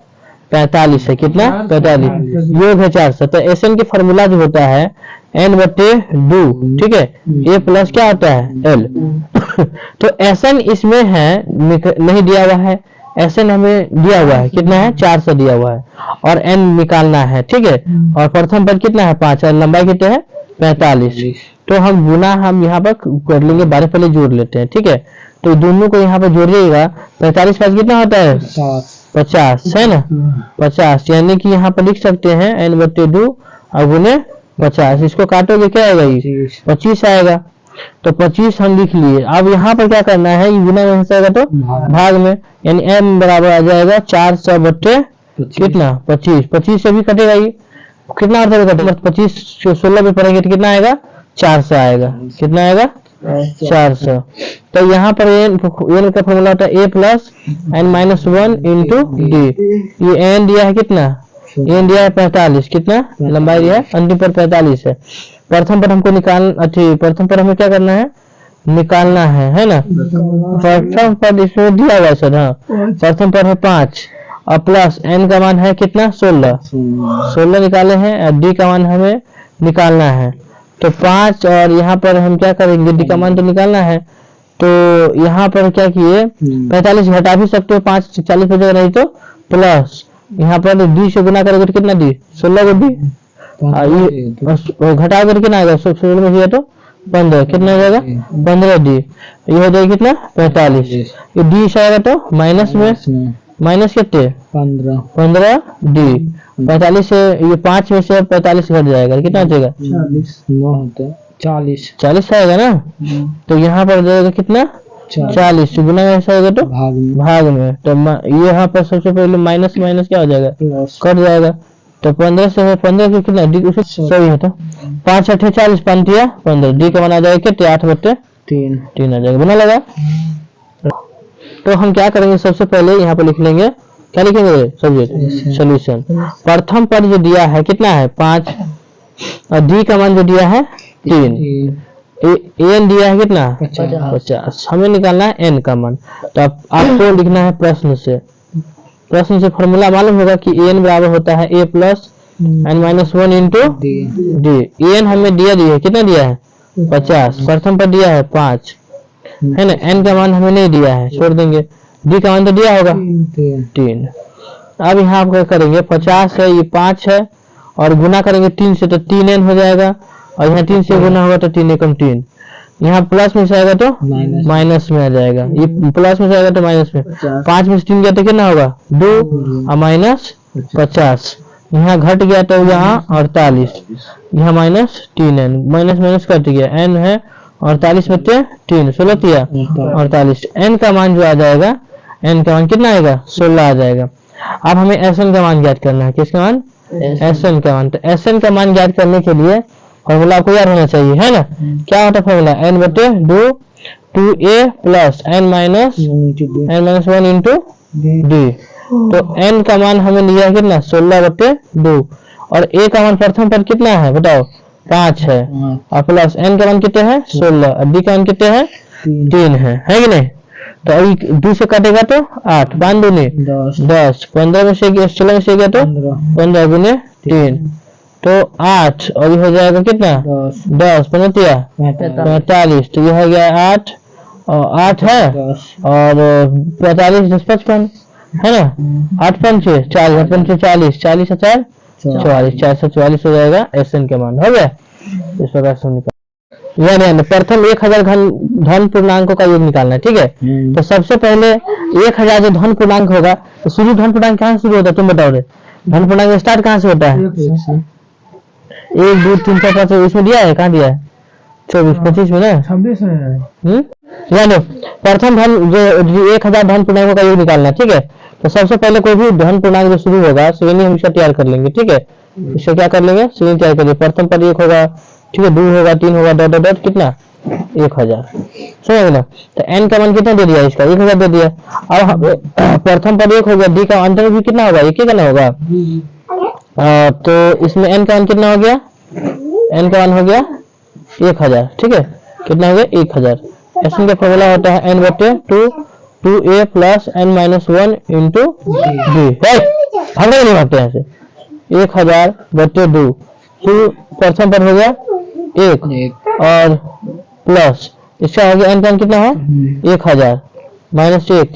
45 है, कितना 45, योग है 400, तो एसएन की फॉर्मूला जो होता है n/2, ठीक है, ए प्लस क्या होता है एल तो एसएन इसमें है नहीं दिया हुआ है, एसएन हमें दिया हुआ है कितना है 400 दिया हुआ है, और एन निकालना है, ठीक है, और प्रथम पद कितना है 5 और लंबाई कितना है 45, तो हम गुना हम यहाँ पर कर लेंगे, 12 पहले जोड़ लेते हैं, ठीक है, तो दोनों को यहाँ पर जोड़िएगा, 45 5 कितना होता है 50, है ना 50, यानी कि यहाँ पर लिख सकते हैं n/2 और गुने 50, इसको काटोगे क्या आएगा, ये 25 आएगा, तो 25 हम लिख लिए। अब यहाँ पर क्या करना है, ये गुना में आएगा तो भाग में, यानी n बराबर आ जाएगा 400 बट्टे कितना 25, 25 से भी कटेगा, ये कितना आता है 25 16 में पढ़ेंगे तो कितना आएगा 400 आएगा, कितना आएगा 400, तो यहाँ पर एन का फॉर्मूला होता है a plus n-1 into D, ये एन दिया है कितना, एन दिया है 45, कितना लंबाई दिया है, अंतिम पर 45 है, प्रथम पर हमको प्रथम पर हमें क्या करना है, निकालना है ना, प्रथम पर इसमें दिया हुआ है सर, हाँ प्रथम पर है 5 और प्लस एन का मान है कितना 16 निकाले हैं, और डी का मान हमें निकालना है, तो 5 और यहाँ पर हम क्या करेंगे, डी का मान तो निकालना है, तो यहाँ पर क्या किए 45 घटा भी सकते हो, 5 40 हो जाएगा, नहीं तो प्लस यहाँ पर डी से गुना करोगे तो कितना डी 16 को डी, घटा कर कितना आएगा 16 में दिया तो 15, कितना हो जाएगा 15 डी, ये हो जाएगा कितना 45, ये डी से आएगा तो माइनस में, माइनस कितने 15 डी, 45 से ये 5 में से 45 घट जाएगा, कितना बचेगा 40 आएगा ना, तो यहाँ पर जाएगा कितना 40, गुना में ऐसा होगा तो भाग में, तो यहाँ पर सबसे पहले माइनस माइनस क्या हो जाएगा कट जाएगा, तो 15 से 15 की कितना डी सही है, तो 5 8 40 5 15, डी का मान आ जाएगा कितने 8/3 आ जाएगा, बना लगा। तो हम क्या करेंगे, सबसे पहले यहाँ पे लिख लेंगे, क्या लिखेंगे सब्जेक्ट सोल्यूशन, प्रथम पद जो दिया है कितना है 5 और डी का मान जो दिया है 3, एन दिया है कितना 50, हमें निकालना है एन का मान, तो आपको लिखना है प्रश्न से फॉर्मूला मालूम होगा कि एन बराबर होता है a plus n-1 into D, n हमें दिया है कितना दिया है 50, प्रथम पर दिया है 5, है ना, एन का मान हमें नहीं दिया है, छोड़ देंगे, डी का मान तो दिया होगा 3, अब यहाँ आप क्या करेंगे 50 है, ये 5 है, और गुना करेंगे 3 से तो 3n हो जाएगा, और यहाँ 3 से गुना होगा तो 3 एकम 3, यहाँ प्लस में से आएगा तो माइनस में आ जाएगा, ये प्लस में से आएगा तो माइनस में, 5 में से 3 गया तो कितना होगा 2 और माइनस 50, यहाँ घट गया तो यहाँ 48, यहाँ minus 3n, minus minus cut गया, n है 48 बटे 3 16 48, n का मान जो आ जाएगा, n का मान कितना आएगा 16 आ जाएगा। अब हमें एसएन का मान ज्ञात करना है, किसका मान एसएन का मान, तो एसएन का मान ज्ञात करने के लिए फॉर्मूला आपको याद होना चाहिए, है ना, क्या होता है formula n/2 2a plus n-1 into d, तो n का मान हमें लिया है कितना 16/2, और a का मान प्रथम पर कितना है बताओ 5 है, और प्लस n का मान कितने है 16, और d का मान कितने है 3 है कि नहीं, तो 2 से काटेगा तो 8 5 दूनी 10, 15 में से 16 में से गया तो 15 गुने 3, तो 8, और ये हो जाएगा कितना 10 45, तो ये हो गया 8 और 8 है, और 45 10 55 है ना, 8 5 40 40 40 4 44, 444 हो जाएगा SN का मान। हो गया, इस प्रकार से निकाल। यानी प्रथम 1000 धन पूर्णांकों का योग निकालना है, ठीक है। तो सबसे पहले 1000 जो धन पूर्णांक होगा, तो शुरू धन पूर्णांक कहाँ से शुरू होता है तुम बताओ रे? धन पूर्णांक स्टार्ट कहाँ से होता है? 1 2 3 4 5, इसमें दिया है, कहाँ दिया है? 24 25 में ना 26 है। यानी प्रथम धन जो 1000 धन पूर्णांकों का योग निकालना है, ठीक है। तो सबसे पहले कोई भी धन पूर्णांक जो शुरू होगा श्रेणी हम इसका तैयार कर लेंगे, ठीक है। इसको क्या कर लेंगे? श्रेणी तैयार कर लेंगे। प्रथम पद 1 होगा, ठीक है, 2 होगा, 3 होगा, डॉट डॉट डॉट कितना? 1000। समझ ना? तो n का मान कितना दे दिया? इसका 1000 दे दिया। अब प्रथम पद 1 हो गया, d का अंतर भी कितना होगा? 1 ही करना होगा। तो इसमें n का मान कितना हो गया? n का मान हो गया 1000, ठीक है। कितना हो गया? 1000। SN का फॉर्मूला होता है n/2 2a plus n-1 into d। हम नहीं भागते हैं से 1000/2 प्रथम पर हो गया 1 और प्लस इसका हो गया n का कितना है? 1000 माइनस 1,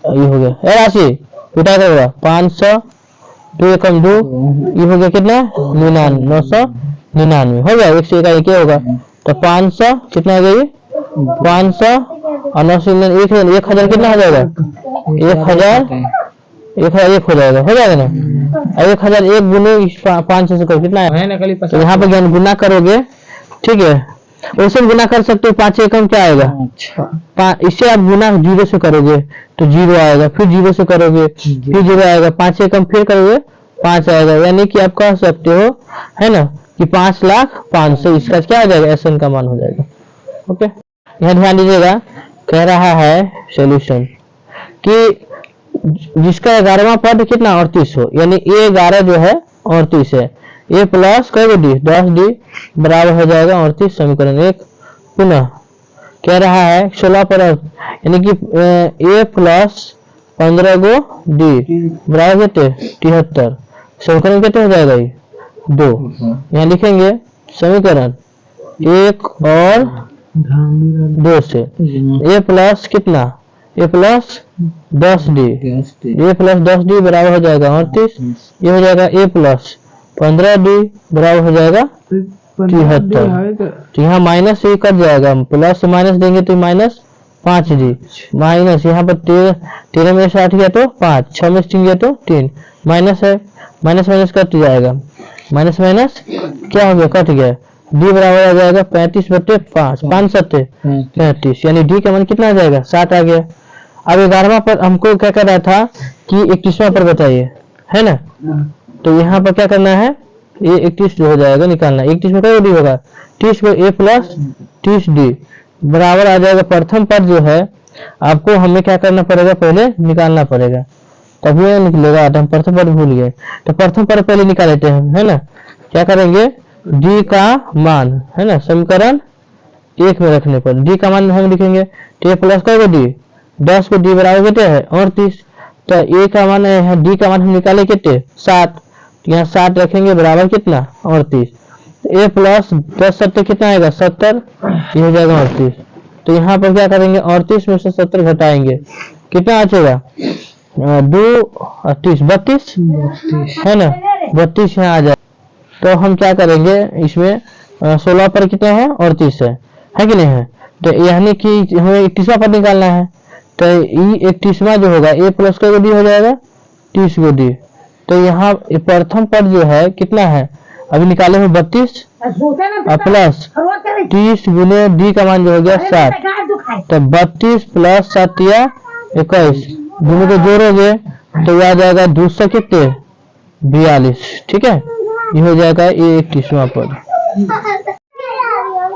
ये हो गया राशि उठा कर होगा 500, 2 एकम 2, ये हो गया कितना? 999 हो गया। 1 से 1 होगा, तो 500 कितना हो गया? ये 500 और 999 1000 कितना हो जाएगा? 1001 हो जाएगा, हो जाएगा ना। 1001 गुने 500 से करो कितना है? तो यहाँ पे ज्ञान गुना करोगे, ठीक है। वैसे गुना कर सकते हो, 5 एकम क्या आएगा? इससे आप गुना 0 से करोगे तो 0 आएगा, फिर 0 से करोगे फिर 0 आएगा, 5 एकम फिर करोगे 5 आएगा। यानी कि आप कह सकते हो, है ना, कि 5,05,000 इसका क्या आ जाएगा? SN का मान हो जाएगा। ओके, यहाँ ध्यान दीजिएगा, कह रहा है सॉल्यूशन कि जिसका 11वां पद कितना 38 हो, यानी A11 जो है 38 है। A प्लस कई डी 10D बराबर हो जाएगा 38। समीकरण 1 पुनः कह रहा है 16 पर, यानी कि A प्लस 15 गो D बराबर कितने? 73। समीकरण कितने हो जाएगा? ये 2। यहाँ लिखेंगे समीकरण 1 और 2 से A प्लस कितना? A plus 10D, A plus 10D बराबर हो जाएगा 38। ये हो जाएगा A प्लस 15D बराबर हो जाएगा 73। तो यहाँ माइनस से कट जाएगा, प्लस से माइनस देंगे तो माइनस 5D माइनस यहाँ पर 13 में 60 गया तो 5, 6 में 3 गया तो 3, माइनस है, माइनस माइनस कट जाएगा, माइनस माइनस क्या हो गया? कट गया। D बराबर आ जाएगा 35/5, 5 7 35, यानी D का मान कितना आ जाएगा? 60 आ गया। अब 11वां पर हमको क्या कर रहा था कि 31वां पर बताइए, है ना। तो यहाँ पर क्या करना है? ये 31 हो जाएगा, निकालना। 31 में क्या D होगा? 30 को A प्लस 30D बराबर आ जाएगा। प्रथम पद जो है आपको हमें क्या करना पड़ेगा? पहले निकालना पड़ेगा, तभी निकलेगा। हम प्रथम पद भूल गए, तो प्रथम पद पहले निकाल लेते हैं, है ना। क्या करेंगे? D का मान, है ना, समीकरण 1 में रखने पर D का मान हम लिखेंगे A प्लस का D 10 को D बराबर कितने है? 38। तो A का मान है, D का मान हम निकाले कितने? 7। यहाँ 7 रखेंगे बराबर कितना? 38। A प्लस 10 70 कितना आएगा? 70, ये हो जाएगा 38। तो यहाँ पर क्या करेंगे? 38 में से 70 घटाएंगे, कितना बचेगा? 2 38 32, है ना, 32 यहाँ आ जाए। तो हम क्या करेंगे? इसमें 16 पर कितना है? 38 है कि नहीं है। तो यानी कि हमें 31वां पद निकालना है, तो ये 31वां जो होगा A प्लस का D हो जाएगा 30 को D। तो यहाँ प्रथम पद जो है कितना है? अभी निकाले हुए 32 प्लस 30 गुने D का मान जो हो गया 7। तो 32 प्लस 7 या 21 दोनों को जोड़ोगे तो यह आ जाएगा 200 कितने? 42, ठीक है। ये हो जाएगा ये 31वां पद।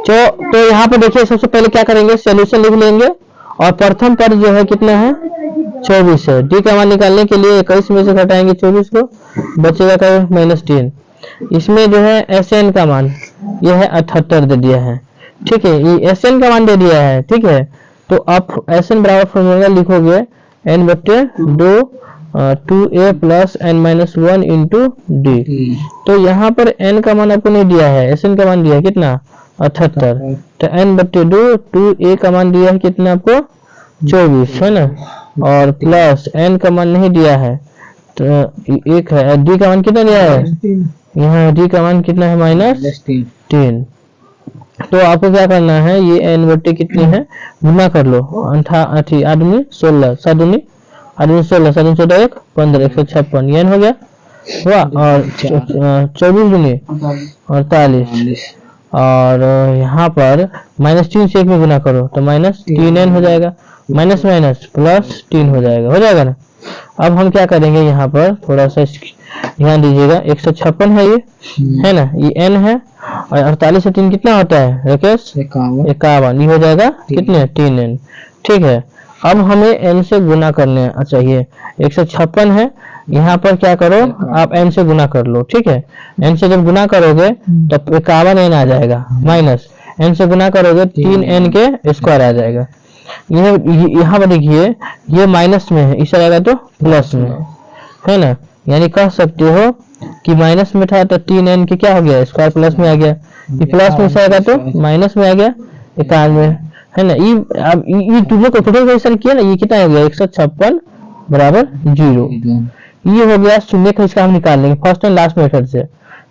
तो यहाँ पर देखिए, सबसे पहले क्या करेंगे? सॉल्यूशन लिख लेंगे और प्रथम पद जो है कितना है? 24 है। D का मान निकालने के लिए 21 में से घटाएंगे 24 को, बचेगा का -3। इसमें जो है SN का मान यह है 78 दे दिया है, ठीक है। ये SN का मान दे दिया है, ठीक है। तो आप SN बराबर फॉर्मूला लिखोगे n/2 2a plus n-1 into D। तो यहाँ पर n का मान आपको नहीं दिया है, SN का मान दिया है कितना? 78। तो n/2 2a का मान दिया है कितना आपको? 24, है ना, और प्लस n का मान नहीं दिया है तो एक है, डी का मान कितना दिया है यहाँ, डी का मान कितना है -3। तो आपको क्या करना है, ये n बट्टे कितनी है गुना कर लो, 8 दूनी 16, 7 दूनी 16, 7 दूनी 14, 1 15, 156 ये n हो गया हुआ। और 24 दूनी 48, और यहाँ पर -3 से 1 में गुना करो तो -3n हो जाएगा, माइनस माइनस +3 हो जाएगा ना। अब हम क्या करेंगे, यहाँ पर थोड़ा सा ध्यान दीजिएगा, 156 है ये, है ना, ये n है, और 48 से 3 कितना होता है राकेश, 51, ये हो जाएगा कितने 3n। ठीक है, अब हमें n से गुना करने चाहिए, 156 है, यहाँ पर क्या करो आप n से गुना कर लो। ठीक है, n से जब गुना करोगे तो 51n आ जाएगा, माइनस n से गुना करोगे 3n के स्क्वायर आ जाएगा। यहाँ पर देखिए ये माइनस में है, इस आएगा तो प्लस में, है ना, यानी कह सकते हो कि माइनस में था तो 3n के क्या हो गया स्क्वायर प्लस में आ गया, ये प्लस में से आएगा तो माइनस में आ गया 91, है ना। ये दोनों को कैंसिल किया ना, ये कितना हो गया 156 बराबर 0, ये हो गया शून्य का, इसका हम निकाल लेंगे फर्स्ट एंड लास्ट मेथड से,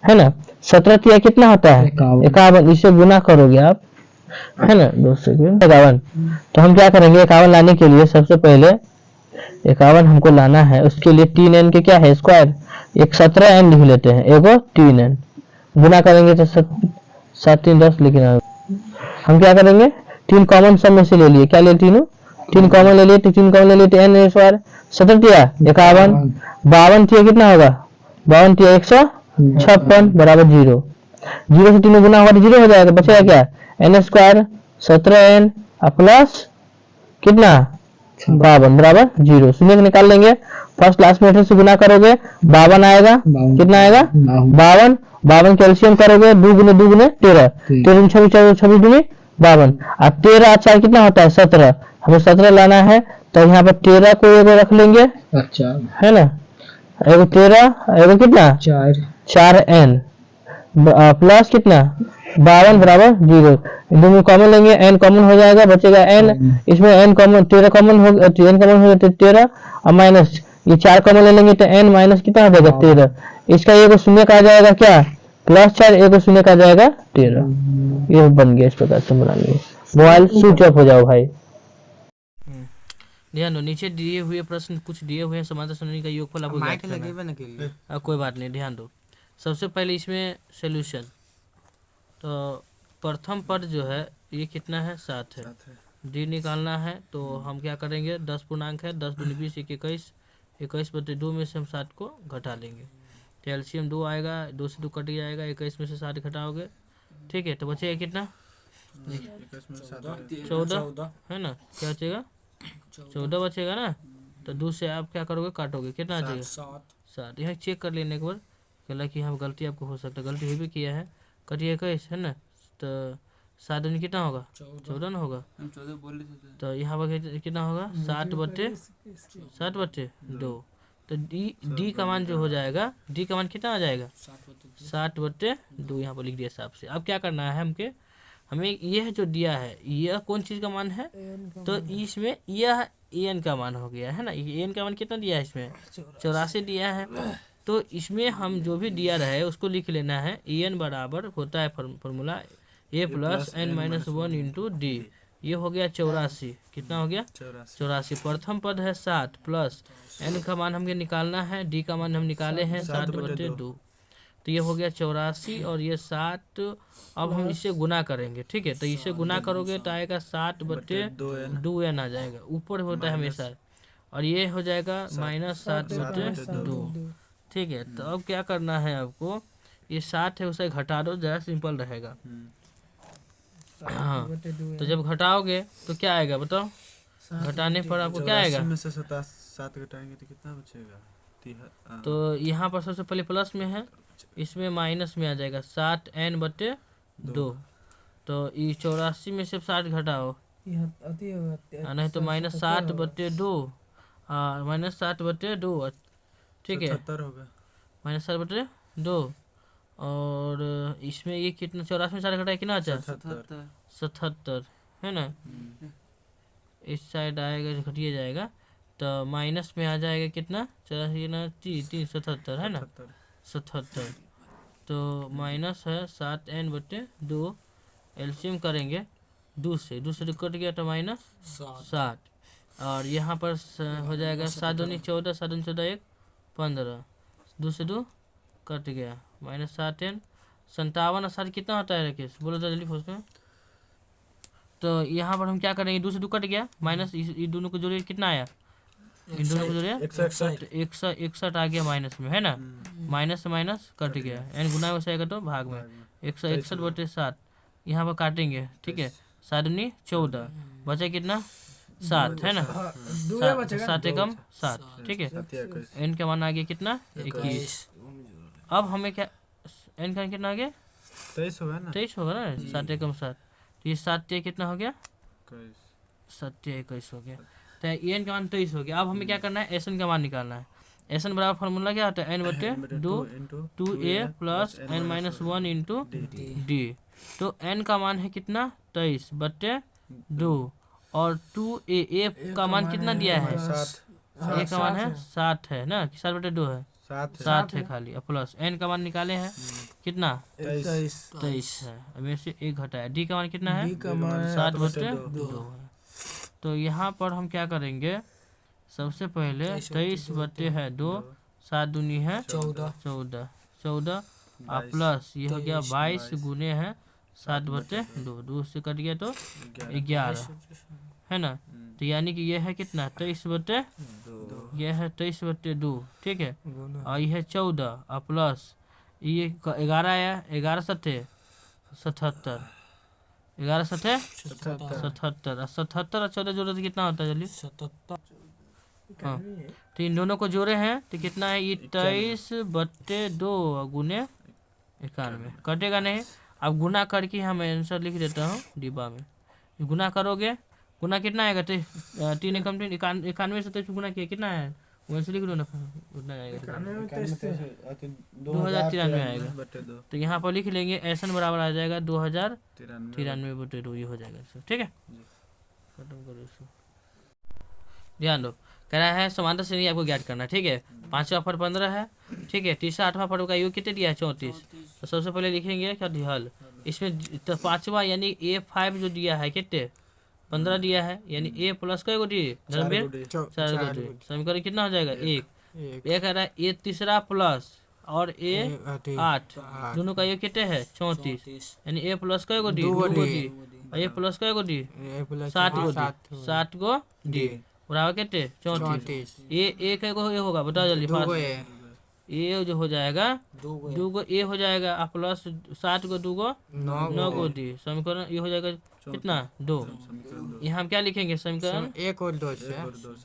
है ना। 17 तिया कितना होता है 51, इसे गुना करोगे आप, है ना, 2 सेकंड 51। तो हम क्या करेंगे 51 लाने के लिए सबसे पहले 51 हमको लाना है, उसके लिए 3n के क्या है स्क्वायर, एक 17n लिख लेते हैं, एगो 3n गुना करेंगे तो 7 3 10, लेकिन हम क्या करेंगे 3 कॉमन सब में से ले लिए, क्या ले तीनों 3 कॉमन ले लिए, तो 3 कॉमन ले लिए तो n स्क्वायर 17 तिया 51, 52 तिया कितना होगा 52 तिया 156 बराबर 0, 0 से 3 गुना होगा तो 0 हो जाएगा, बचेगा क्या n स्क्वायर 17n प्लस कितना 52 बराबर 0, शून्य निकाल लेंगे, फर्स्ट लास्ट मेथड से गुना करोगे 52 आएगा, कितना आएगा 52, 52 कैल्शियम करोगे 2 गुने 2 गुने 13, 13 26 दूनी 52, अब 13 4 कितना होता है 17, हमें 17 लाना है, तो यहाँ पर 13 को एगो रख लेंगे, अच्छा है ना, एगो 13 एगो कितना 4n प्लस कितना 52 बराबर 0, दोनों कॉमन लेंगे, n कॉमन हो जाएगा, बचेगा n, इसमें n कॉमन 13 कॉमन हो गया, n कॉमन हो गया 13 और माइनस ये 4 कॉमन ले लेंगे तो n माइनस कितना हो जाएगा 13, इसका एक शून्य का आ जाएगा क्या +4, एक शून्य का आ जाएगा 13, ये बन गया। इस प्रकार से बना लिए, मोबाइल स्विच ऑफ हो जाओ भाई। ध्यान दो, नीचे दिए हुए प्रश्न कुछ दिए हुए हैं, समांतर श्रेणी का योगफल आपको ज्ञात करना है। कोई बात नहीं, ध्यान दो, सबसे पहले इसमें सॉल्यूशन, तो प्रथम पद जो है ये कितना है 7 है, डी निकालना है, तो हम क्या करेंगे 10 पूर्णांक है, 10 दूनी 20 21, 21/2 में से हम 7 को घटा लेंगे, तो एलसीएम 2 आएगा, 2 से 2 कट जाएगा, 21 में से 7 घटाओगे, ठीक है, तो बचेगा कितना 14, है ना, क्या बचेगा 14 बचेगा ना, तो 2 से आप क्या करोगे काटोगे, कितना बचेगा 7, यहाँ चेक कर लेने के बाद कहला कि हाँ गलती आपको हो सकता है, गलती भी किया है, कटिए 21 है ना, तो 7 दूनी कितना होगा 14 ना होगा, तो यहाँ पर कितना होगा 7/2, तो डी का मान जो हो जाएगा, डी का मान कितना आ जाएगा 7/2, यहाँ पर लिख दिया साफ से। अब क्या करना है हमें यह जो दिया है यह कौन चीज़ का मान है, तो इसमें यह एन का मान हो गया है ना, एन का मान कितना दिया है इसमें 84 दिया है, तो इसमें हम जो भी दिया रहे उसको लिख लेना है, एन बराबर होता है formula a + n - 1 into D, ये हो गया 84, कितना हो गया 84, प्रथम पद है 7 प्लस n का मान हमें निकालना है, d का मान हम निकाले हैं 7/2, तो ये हो गया 84 और ये 7, अब हम इसे गुना करेंगे, ठीक है, तो इसे गुना करोगे तो आएगा 7/2n आ जाएगा, ऊपर होता है हमेशा, और ये हो जाएगा -7/2, ठीक है। तो अब क्या करना है आपको, ये 7 है उसे घटा दो, ज़रा सिंपल रहेगा। हाँ, तो जब घटाओगे तो क्या आएगा बताओ, घटाने पर आपको क्या आएगा, 7 घटाएंगे तो कितना बचेगा, तो यहाँ पर सबसे पहले प्लस में है, इसमें माइनस में आ जाएगा 7n/2, तो ये 84 में से 7 घटाओ, नहीं तो -7/2, -7/2, ठीक है, -7/2, और इसमें ये कितना 84 में 7 घटाए कितना अच्छा 77, है ना, इस साइड आएगा घटिए जाएगा, तो माइनस में आ जाएगा कितना, 84 ना 3 77 है ना, 77। तो माइनस है 7n/2, एलसीएम करेंगे 2 से तो कट गया तो माइनस 7, और यहाँ पर हो जाएगा 7 दूनी 14, 7 दूनी 14 1 15, 2 से 2 कट गया, माइनस 7n। 57 और 7 कितना होता है राकेश, बोलो तो जल्दी फोर्स में। तो यहाँ पर हम क्या करेंगे, 2 से 2 कट गया, माइनस इस दोनों को जोड़िए कितना आया, इन दोनों को जोड़िए 161 आ गया माइनस में, है ना, माइनस से माइनस कट गया, एन गुना में जाएगा तो भाग में, 161/7 यहाँ पर काटेंगे, ठीक है, 7 दूनी 14, बचा कितना 7 है ना, 7 एकम 7, ठीक है, एन का मान आ गया कितना 21। अब हमें क्या, एन का कितना आ गया 23 होगा ना, 23 होगा ना, 7 एकम 7, तो ये 7 कितना हो गया 21 हो गया, तो एन का मान 23 हो गया। अब हमें क्या करना है, एस एन का मान निकालना है। एस एन बराबर फार्मूला क्या होता है, n/2 2a + n-1 into d. तो n का मान है कितना 23/2, और 2a का मान कितना दिया है, a का मान है 7 है ना, 7/2 है, 7 है खाली, और प्लस n का मान निकाले हैं कितना 23 है, अब से 1 घटाया, d का मान कितना है 7/2 है। तो यहाँ पर हम क्या करेंगे, सबसे पहले 23/2, 7 दूनी है 14 और प्लस ये हो गया 22 गुने है 7/2, 2 से कट गया तो 11 है ना, तो यानी कि ये है कितना 23/2, ये है 23/2, ठीक है, और ये है 14 और प्लस ये 11 आया, 11 7 77, 11 7 77, और 77 और 14 जोड़े तो कितना होता है जल्दी 77। हाँ, तो इन दोनों को जोड़े हैं तो कितना है, ये 23/2 गुने 91, कटेगा नहीं। अब गुना करके हम आंसर लिख देता हूँ डिब्बा में, गुना करोगे, गुना कितना आएगा 3 एकम 3, 91 से 23 गुना किया कितना है, वैसे लिख दो ना, उतना आएगा 2093 आएगा। तो यहाँ पर लिख लेंगे एस एन बराबर आ जाएगा 2093/2, ये हो जाएगा, ठीक है, खत्म करो इसको। ध्यान दो, कह रहा है समांतर श्रेणी आपको ज्ञात करना है, ठीक है, 5वां पद 15 है, ठीक है, तीसरा 8वां पद का योग कितने दिया है 34। तो सबसे पहले लिखेंगे क्या हल, इसमें तो 5वां यानी A5 जो दिया है कितने 15 दिया है, यानी A प्लस कई को दिए 4 को दिए, समीकरण कितना हो जाएगा 1। ये कह रहा है A तीसरा प्लस और A 8 दोनों का योग कितने है 34, यानी A प्लस कई को दिए 2 को दिए, और A प्लस कई को दिए 7 को दिए, 7 को दिए बराबर कितने 34। ए को ये होगा बताओ जल्दी फास्ट, ए जो हो जाएगा 2 को ए हो जाएगा, और प्लस 7 को 2 को 9 को दी, समीकरण ये हो जाएगा कितना 2। यहाँ हम क्या लिखेंगे, समीकरण 1 और 2 से,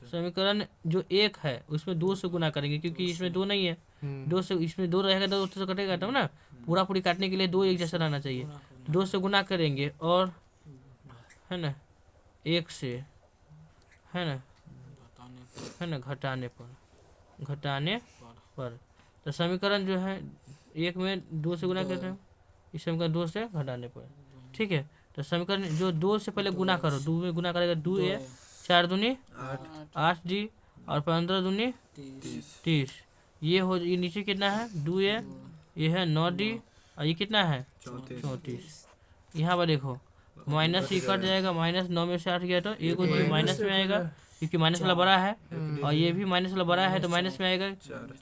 समीकरण जो 1 है उसमें 2 से गुना करेंगे, क्योंकि इसमें 2 नहीं है, 2 से इसमें 2 रहेगा तो 2 से कटेगा तब ना, पूरा पूरी काटने के लिए 2 एक जैसा रहना चाहिए, 2 से गुना करेंगे और है ना 1 से है ना घटाने पर, तो समीकरण जो है 1 में 2 से गुना करते हैं, इस समीकरण 2 से घटाने पर, ठीक है। तो समीकरण जो 2 से पहले गुना करो, 2 में गुना करेगा 2a 4 दूनी 8d और 15 दूनी 30, ये हो, ये नीचे कितना है 2a, ये है 9d और ये कितना है 34। यहाँ पर देखो माइनस ही कट जाएगा, माइनस 9 में से 8 गया तो ये को माइनस में आएगा, क्योंकि माइनस वाला बड़ा है और ये भी माइनस वाला बड़ा है, तो माइनस में आएगा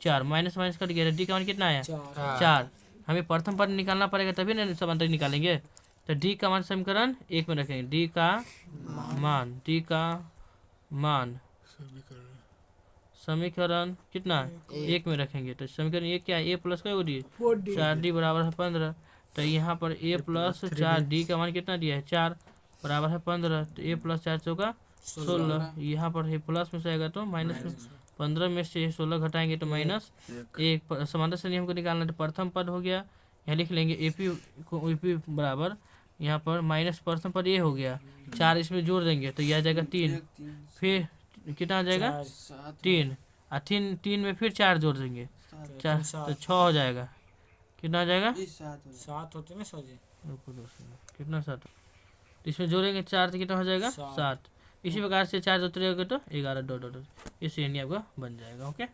4, माइनस माइनस कट गया, डी का मान कितना आया 4। हमें प्रथम पद निकालना पड़ेगा तभी ना समांतर निकालेंगे, तो डी का मान समीकरण 1 में रखेंगे, डी का मान समीकरण कितना 1 में रखेंगे, तो समीकरण 1 क्या है, ए प्लस का डी 4d बराबर है 15, तो यहाँ पर a प्लस 4d का मान कितना दिया है 4 बराबर है 15, तो a प्लस 4 चौका 16, यहाँ पर है प्लस में से आएगा तो माइनस में, 15 में से 16 घटाएंगे तो माइनस 1। समांतर श्रेणी हमको निकालना है, तो प्रथम पद हो गया, यहाँ लिख लेंगे AP को AP बराबर, यहाँ पर माइनस प्रथम पद ये हो गया 4, इसमें जोड़ देंगे तो यह आ जाएगा 3, फिर कितना आ जाएगा 3, और 3 में फिर 4 जोड़ देंगे 4 तो 6 हो जाएगा, कितना आ जाएगा 7 होते हैं ना सर जी, कितना 7, इसमें जोड़ेंगे 4 तो कितना हो जाएगा 7, इसी प्रकार से 4 उतरेगा तो 11 डॉट डॉट, ये श्रेणी आपका बन जाएगा। ओके।